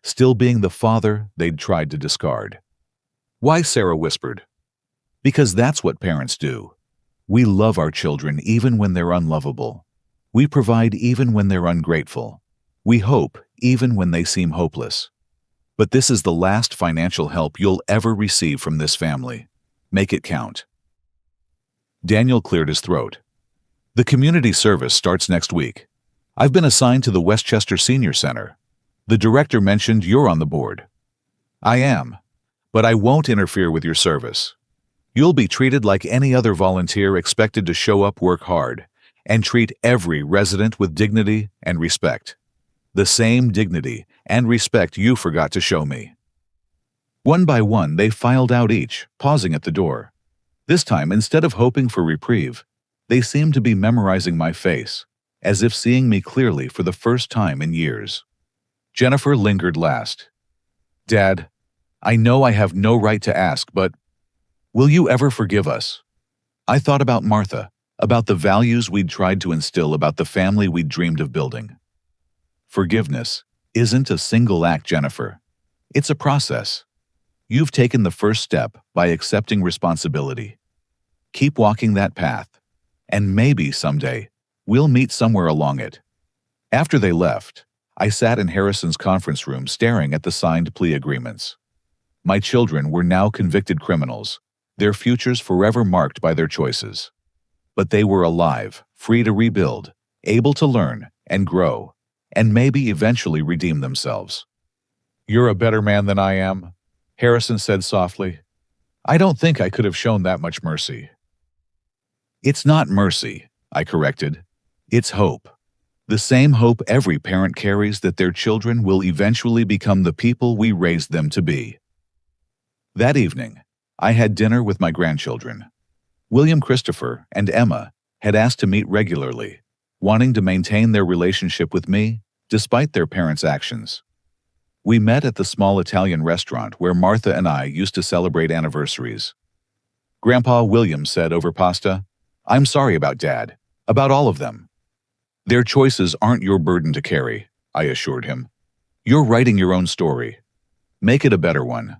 still being the father they'd tried to discard. Why? Sarah whispered. Because that's what parents do. We love our children even when they're unlovable. We provide even when they're ungrateful. We hope even when they seem hopeless. But this is the last financial help you'll ever receive from this family. Make it count. Daniel cleared his throat. The community service starts next week. I've been assigned to the Westchester Senior Center. The director mentioned you're on the board. I am, but I won't interfere with your service. You'll be treated like any other volunteer expected to show up, work hard, and treat every resident with dignity and respect. The same dignity and respect you forgot to show me. One by one, they filed out each, pausing at the door. This time, instead of hoping for reprieve, they seemed to be memorizing my face, as if seeing me clearly for the first time in years. Jennifer lingered last. Dad, I know I have no right to ask, but will you ever forgive us? I thought about Martha, about the values we'd tried to instill, about the family we'd dreamed of building. Forgiveness isn't a single act, Jennifer. It's a process. You've taken the first step by accepting responsibility. Keep walking that path, and maybe someday we'll meet somewhere along it. After they left, I sat in Harrison's conference room staring at the signed plea agreements. My children were now convicted criminals, their futures forever marked by their choices. But they were alive, free to rebuild, able to learn and grow, and maybe eventually redeem themselves. You're a better man than I am, Harrison said softly. I don't think I could have shown that much mercy. It's not mercy, I corrected. It's hope. The same hope every parent carries, that their children will eventually become the people we raised them to be. That evening, I had dinner with my grandchildren. William, Christopher, and Emma had asked to meet regularly, wanting to maintain their relationship with me despite their parents' actions. We met at the small Italian restaurant where Martha and I used to celebrate anniversaries. Grandpa William said over pasta, I'm sorry about Dad, about all of them. Their choices aren't your burden to carry, I assured him. You're writing your own story. Make it a better one.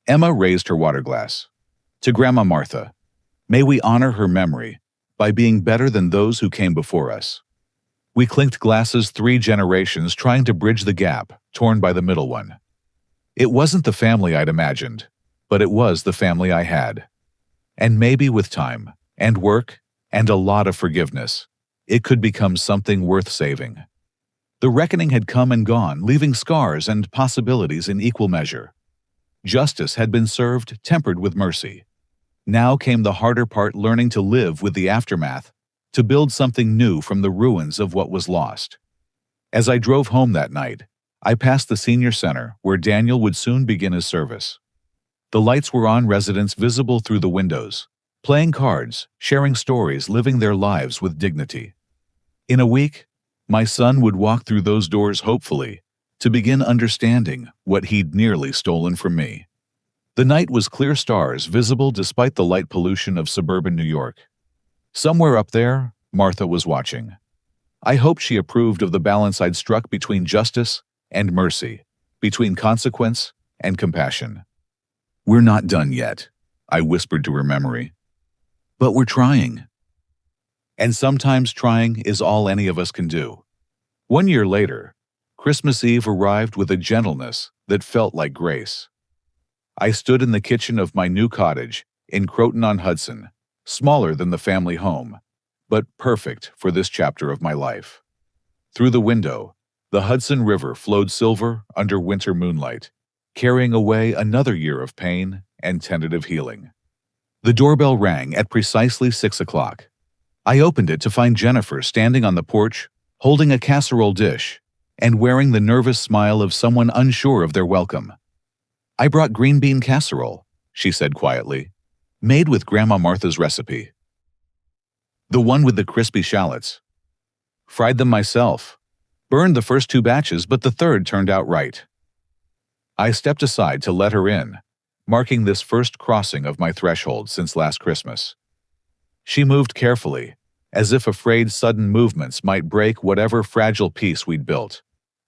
Emma raised her water glass. To Grandma Martha, may we honor her memory by being better than those who came before us. We clinked glasses, 3 generations trying to bridge the gap torn by the middle one. It wasn't the family I'd imagined, but it was the family I had. And maybe with time, and work, and a lot of forgiveness, it could become something worth saving. The reckoning had come and gone, leaving scars and possibilities in equal measure. Justice had been served, tempered with mercy. Now came the harder part, learning to live with the aftermath, to build something new from the ruins of what was lost. As I drove home that night, I passed the senior center, where Daniel would soon begin his service. The lights were on, residents visible through the windows, playing cards, sharing stories, living their lives with dignity. In a week, my son would walk through those doors, hopefully, to begin understanding what he'd nearly stolen from me. The night was clear, stars visible despite the light pollution of suburban New York. Somewhere up there, Martha was watching. I hoped she approved of the balance I'd struck between justice and mercy, between consequence and compassion. We're not done yet, I whispered to her memory. But we're trying. And sometimes trying is all any of us can do. 1 year later, Christmas Eve arrived with a gentleness that felt like grace. I stood in the kitchen of my new cottage in Croton-on-Hudson, smaller than the family home, but perfect for this chapter of my life. Through the window, the Hudson River flowed silver under winter moonlight, carrying away another year of pain and tentative healing. The doorbell rang at precisely 6 o'clock. I opened it to find Jennifer standing on the porch, holding a casserole dish, and wearing the nervous smile of someone unsure of their welcome. I brought green bean casserole, she said quietly, made with Grandma Martha's recipe. The one with the crispy shallots. Fried them myself. Burned the first 2 batches, but the third turned out right. I stepped aside to let her in, marking this first crossing of my threshold since last Christmas. She moved carefully, as if afraid sudden movements might break whatever fragile peace we'd built,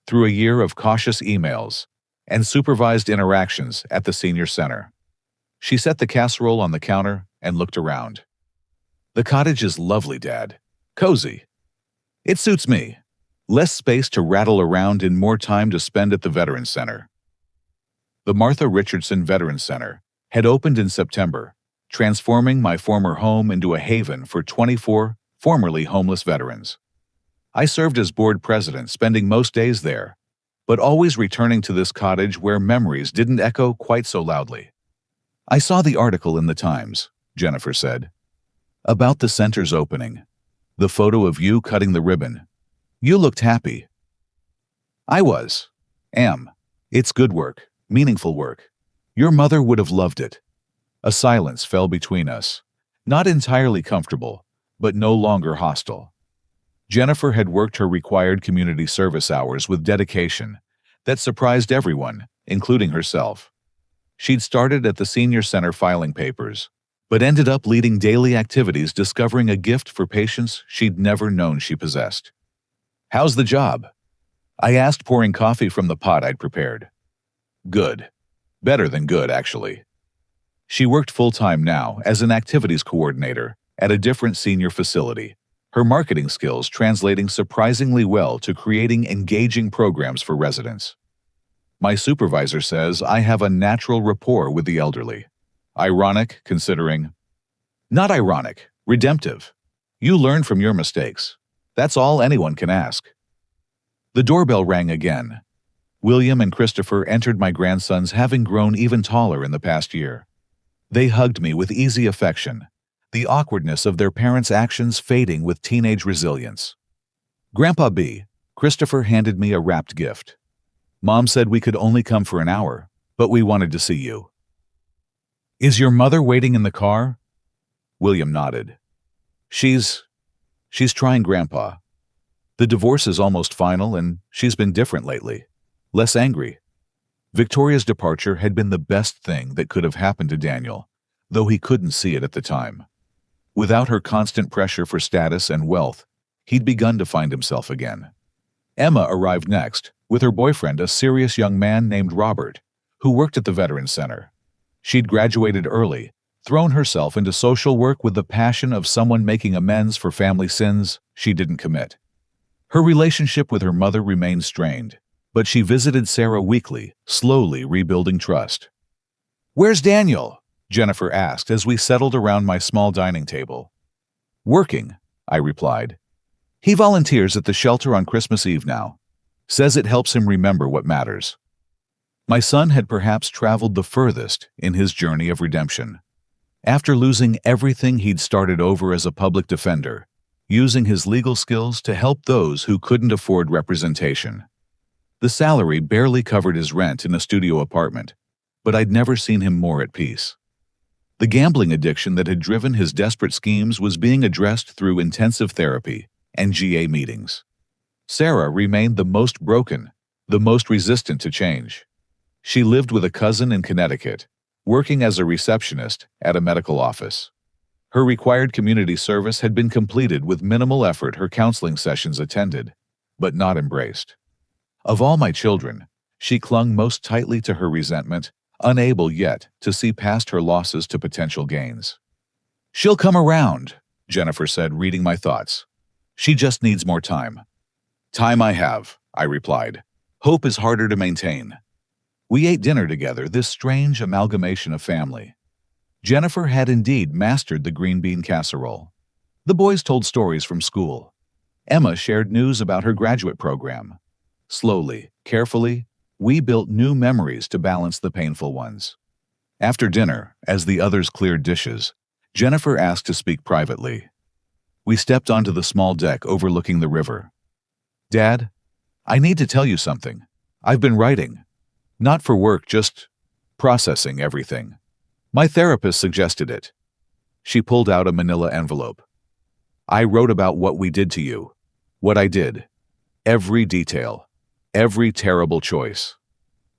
through a year of cautious emails and supervised interactions at the senior center. She set the casserole on the counter and looked around. The cottage is lovely, Dad. Cozy. It suits me. Less space to rattle around and more time to spend at the Veterans Center. The Martha Richardson Veterans Center had opened in September, transforming my former home into a haven for 24 formerly homeless veterans. I served as board president, spending most days there, but always returning to this cottage where memories didn't echo quite so loudly. I saw the article in the Times, Jennifer said, about the center's opening. The photo of you cutting the ribbon. You looked happy. I was. Am. It's good work, meaningful work. Your mother would have loved it. A silence fell between us, not entirely comfortable, but no longer hostile. Jennifer had worked her required community service hours with dedication that surprised everyone, including herself. She'd started at the senior center filing papers, but ended up leading daily activities discovering a gift for patients she'd never known she possessed. "How's the job?" I asked, pouring coffee from the pot I'd prepared. "Good. Better than good, actually." She worked full-time now as an activities coordinator at a different senior facility, her marketing skills translating surprisingly well to creating engaging programs for residents. "My supervisor says I have a natural rapport with the elderly." Ironic, considering. "Not ironic, redemptive. You learn from your mistakes. That's all anyone can ask." The doorbell rang again. William and Christopher entered, my grandsons having grown even taller in the past year. They hugged me with easy affection, the awkwardness of their parents' actions fading with teenage resilience. "Grandpa B," Christopher handed me a wrapped gift. "Mom said we could only come for an hour, but we wanted to see you." "Is your mother waiting in the car?" William nodded. She's trying, Grandpa. The divorce is almost final and she's been different lately. Less angry." Victoria's departure had been the best thing that could have happened to Daniel, though he couldn't see it at the time. Without her constant pressure for status and wealth, he'd begun to find himself again. Emma arrived next, with her boyfriend, a serious young man named Robert, who worked at the Veterans Center. She'd graduated early, thrown herself into social work with the passion of someone making amends for family sins she didn't commit. Her relationship with her mother remained strained, but she visited Sarah weekly, slowly rebuilding trust. "Where's Daniel?" Jennifer asked as we settled around my small dining table. "Working," I replied. "He volunteers at the shelter on Christmas Eve now. Says it helps him remember what matters." My son had perhaps traveled the furthest in his journey of redemption. After losing everything, he'd started over as a public defender, using his legal skills to help those who couldn't afford representation. The salary barely covered his rent in a studio apartment, but I'd never seen him more at peace. The gambling addiction that had driven his desperate schemes was being addressed through intensive therapy and GA meetings. Sarah remained the most broken, the most resistant to change. She lived with a cousin in Connecticut, working as a receptionist at a medical office. Her required community service had been completed with minimal effort, her counseling sessions attended, but not embraced. Of all my children, she clung most tightly to her resentment, unable yet to see past her losses to potential gains. "She'll come around," Jennifer said, reading my thoughts. "She just needs more time." "Time I have," I replied. "Hope is harder to maintain." We ate dinner together, this strange amalgamation of family. Jennifer had indeed mastered the green bean casserole. The boys told stories from school. Emma shared news about her graduate program. Slowly, carefully, we built new memories to balance the painful ones. After dinner, as the others cleared dishes, Jennifer asked to speak privately. We stepped onto the small deck overlooking the river. "Dad, I need to tell you something. I've been writing. Not for work, just processing everything. My therapist suggested it." She pulled out a manila envelope. "I wrote about what we did to you, what I did, every detail, every terrible choice.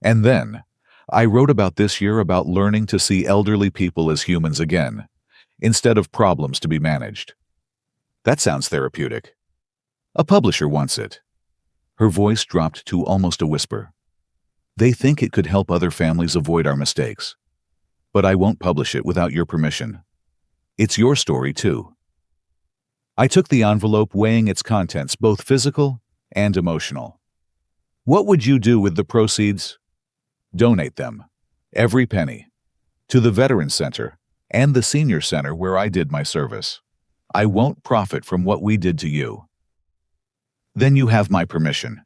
And then, I wrote about this year, about learning to see elderly people as humans again, instead of problems to be managed." That sounds therapeutic. A publisher wants it. Her voice dropped to almost a whisper. They think it could help other families avoid our mistakes. But I won't publish it without your permission. It's your story, too. I took the envelope, weighing its contents, both physical and emotional. What would you do with the proceeds? Donate them. Every penny. To the Veterans Center and the Senior Center where I did my service. I won't profit from what we did to you. Then you have my permission.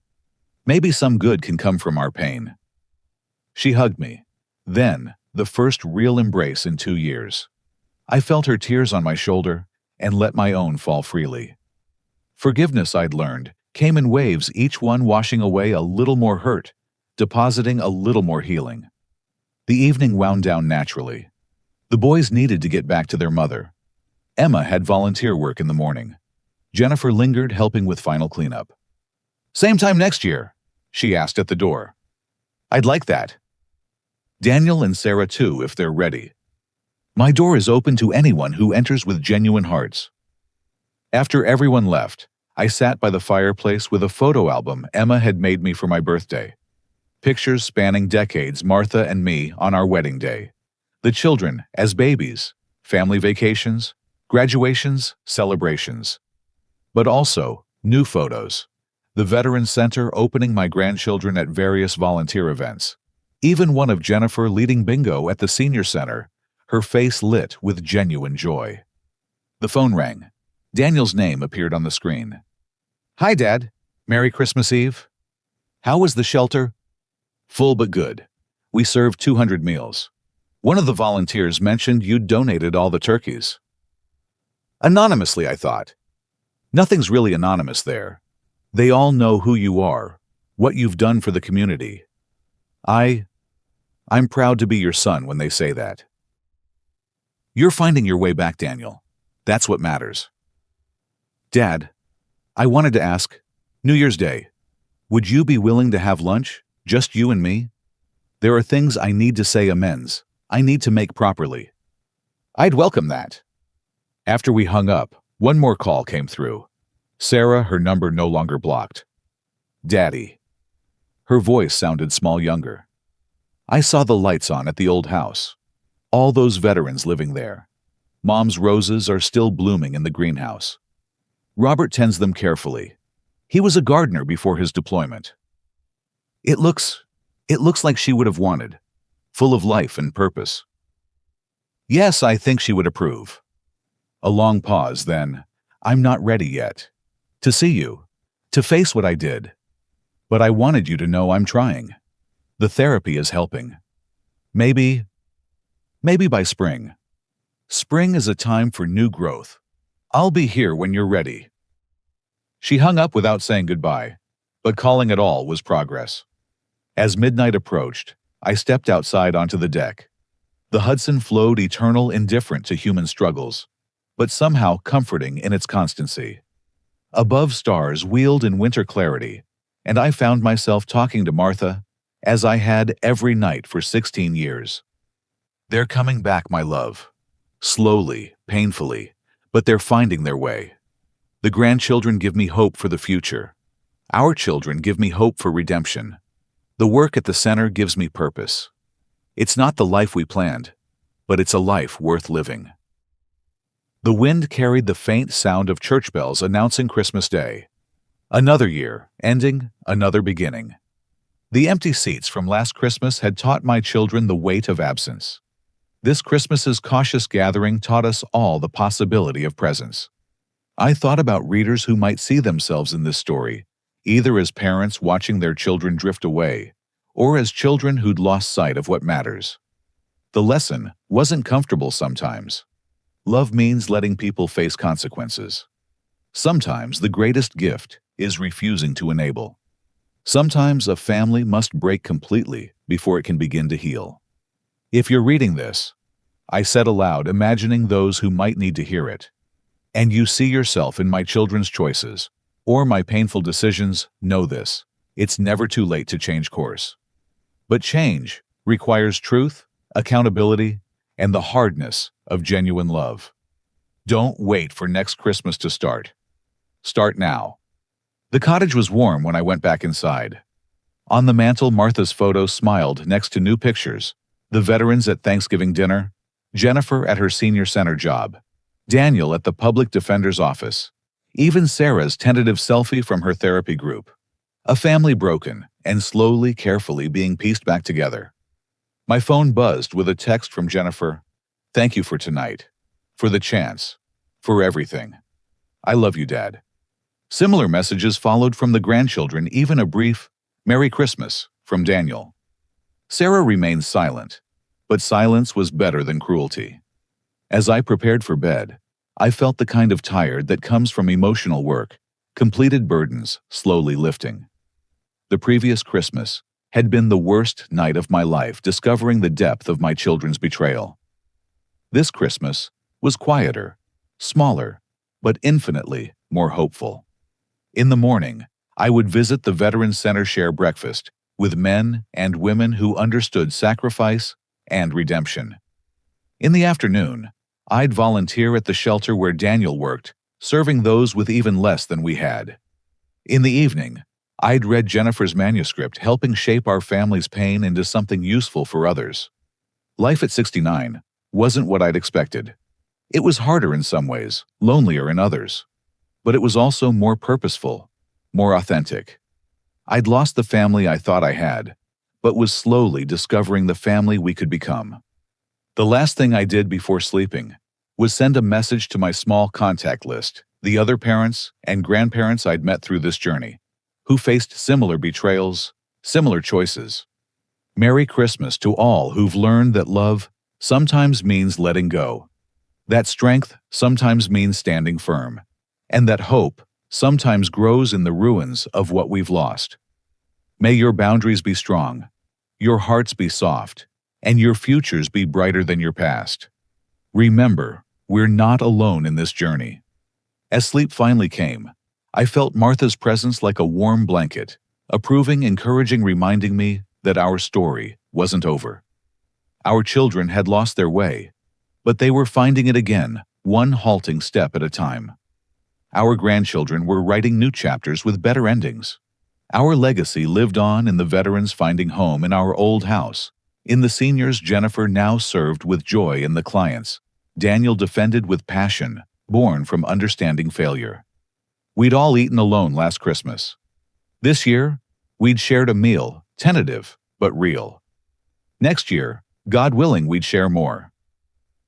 Maybe some good can come from our pain. She hugged me. Then, the first real embrace in 2 years. I felt her tears on my shoulder and let my own fall freely. Forgiveness, I'd learned, came in waves, each one washing away a little more hurt, depositing a little more healing. The evening wound down naturally. The boys needed to get back to their mother. Emma had volunteer work in the morning. Jennifer lingered, helping with final cleanup. "Same time next year?" she asked at the door. "I'd like that. Daniel and Sarah too, if they're ready. My door is open to anyone who enters with genuine hearts." After everyone left, I sat by the fireplace with a photo album Emma had made me for my birthday. Pictures spanning decades, Martha and me on our wedding day. The children as babies, family vacations, graduations, celebrations. But also, new photos. The Veterans Center opening my grandchildren at various volunteer events. Even one of Jennifer leading bingo at the senior center, her face lit with genuine joy. The phone rang. Daniel's name appeared on the screen. "Hi, Dad. Merry Christmas Eve. How was the shelter?" "Full but good. We served 200 meals. One of the volunteers mentioned you'd donated all the turkeys." Anonymously, I thought. Nothing's really anonymous there. They all know who you are, what you've done for the community. I'm proud to be your son when they say that. You're finding your way back, Daniel. That's what matters. Dad, I wanted to ask, New Year's Day, would you be willing to have lunch, just you and me? There are things I need to say amends. I need to make properly. I'd welcome that. After we hung up, one more call came through. Sarah, her number no longer blocked. Daddy. Her voice sounded small younger. I saw the lights on at the old house. All those veterans living there. Mom's roses are still blooming in the greenhouse. Robert tends them carefully. He was a gardener before his deployment. It looks like she would have wanted, full of life and purpose. Yes, I think she would approve. A long pause, then, I'm not ready yet. To see you, to face what I did. But I wanted you to know I'm trying. The therapy is helping. Maybe by spring. Spring is a time for new growth. I'll be here when you're ready. She hung up without saying goodbye, but calling it all was progress. As midnight approached, I stepped outside onto the deck. The Hudson flowed eternal, indifferent to human struggles, but somehow comforting in its constancy. Above, stars wheeled in winter clarity, and I found myself talking to Martha, as I had every night for 16 years. They're coming back, my love. Slowly, painfully, but they're finding their way. The grandchildren give me hope for the future. Our children give me hope for redemption. The work at the center gives me purpose. It's not the life we planned, but it's a life worth living. The wind carried the faint sound of church bells announcing Christmas Day. Another year, ending, another beginning. The empty seats from last Christmas had taught my children the weight of absence. This Christmas's cautious gathering taught us all the possibility of presence. I thought about readers who might see themselves in this story, either as parents watching their children drift away, or as children who'd lost sight of what matters. The lesson wasn't comfortable sometimes. Love means letting people face consequences. Sometimes the greatest gift is refusing to enable. Sometimes a family must break completely before it can begin to heal. If you're reading this, I said aloud, imagining those who might need to hear it, and you see yourself in my children's choices or my painful decisions, know this: it's never too late to change course. But change requires truth, accountability, and the hardness of genuine love. Don't wait for next Christmas to start. Start now. The cottage was warm when I went back inside. On the mantel, Martha's photo smiled next to new pictures: the veterans at Thanksgiving dinner, Jennifer at her senior center job, Daniel at the public defender's office, even Sarah's tentative selfie from her therapy group. A family broken and slowly, carefully being pieced back together. My phone buzzed with a text from Jennifer. Thank you for tonight, for the chance, for everything. I love you, Dad. Similar messages followed from the grandchildren, even a brief, Merry Christmas, from Daniel. Sarah remained silent, but silence was better than cruelty. As I prepared for bed, I felt the kind of tired that comes from emotional work, completed burdens slowly lifting. The previous Christmas had been the worst night of my life, discovering the depth of my children's betrayal. This Christmas was quieter, smaller, but infinitely more hopeful. In the morning, I would visit the Veterans Center, share breakfast with men and women who understood sacrifice and redemption. In the afternoon, I'd volunteer at the shelter where Daniel worked, serving those with even less than we had. In the evening, I'd read Jennifer's manuscript, helping shape our family's pain into something useful for others. Life at 69 wasn't what I'd expected. It was harder in some ways, lonelier in others. But it was also more purposeful, more authentic. I'd lost the family I thought I had, but was slowly discovering the family we could become. The last thing I did before sleeping was send a message to my small contact list, the other parents and grandparents I'd met through this journey, who faced similar betrayals, similar choices. Merry Christmas to all who've learned that love sometimes means letting go, that strength sometimes means standing firm, and that hope sometimes grows in the ruins of what we've lost. May your boundaries be strong, your hearts be soft, and your futures be brighter than your past. Remember, we're not alone in this journey. As sleep finally came, I felt Martha's presence like a warm blanket, approving, encouraging, reminding me that our story wasn't over. Our children had lost their way, but they were finding it again, one halting step at a time. Our grandchildren were writing new chapters with better endings. Our legacy lived on in the veterans finding home in our old house, in the seniors Jennifer now served with joy, in the clients Daniel defended with passion, born from understanding failure. We'd all eaten alone last Christmas. This year, we'd shared a meal, tentative but real. Next year, God willing, we'd share more.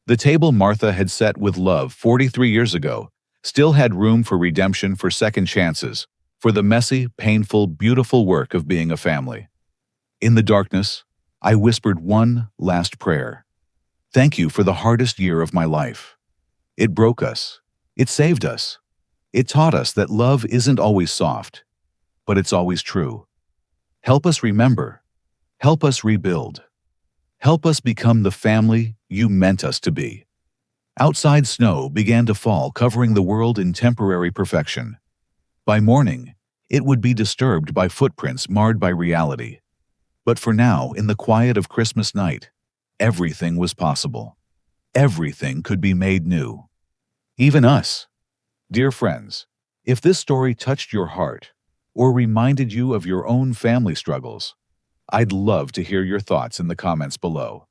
The table Martha had set with love 43 years ago still had room for redemption, for second chances, for the messy, painful, beautiful work of being a family. In the darkness, I whispered one last prayer. Thank you for the hardest year of my life. It broke us. It saved us. It taught us that love isn't always soft, but it's always true. Help us remember. Help us rebuild. Help us become the family you meant us to be. Outside, snow began to fall, covering the world in temporary perfection. By morning, it would be disturbed by footprints marred by reality. But for now, in the quiet of Christmas night, everything was possible. Everything could be made new. Even us. Dear friends, if this story touched your heart or reminded you of your own family struggles, I'd love to hear your thoughts in the comments below.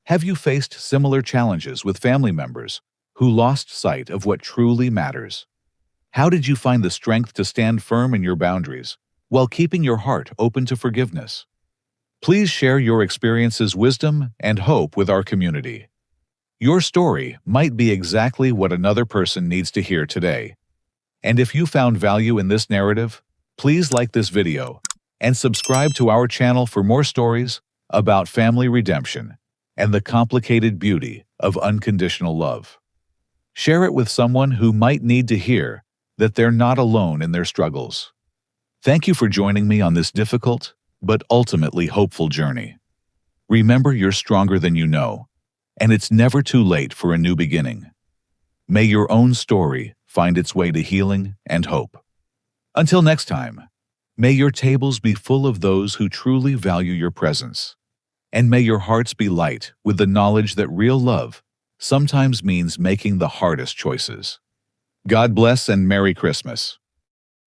Have you faced similar challenges with family members who lost sight of what truly matters? How did you find the strength to stand firm in your boundaries while keeping your heart open to forgiveness? Please share your experiences, wisdom, and hope with our community. Your story might be exactly what another person needs to hear today. And if you found value in this narrative, please like this video and subscribe to our channel for more stories about family redemption and the complicated beauty of unconditional love. Share it with someone who might need to hear that they're not alone in their struggles. Thank you for joining me on this difficult but ultimately hopeful journey. Remember, you're stronger than you know, and it's never too late for a new beginning. May your own story find its way to healing and hope. Until next time, may your tables be full of those who truly value your presence, and may your hearts be light with the knowledge that real love sometimes means making the hardest choices. God bless and Merry Christmas.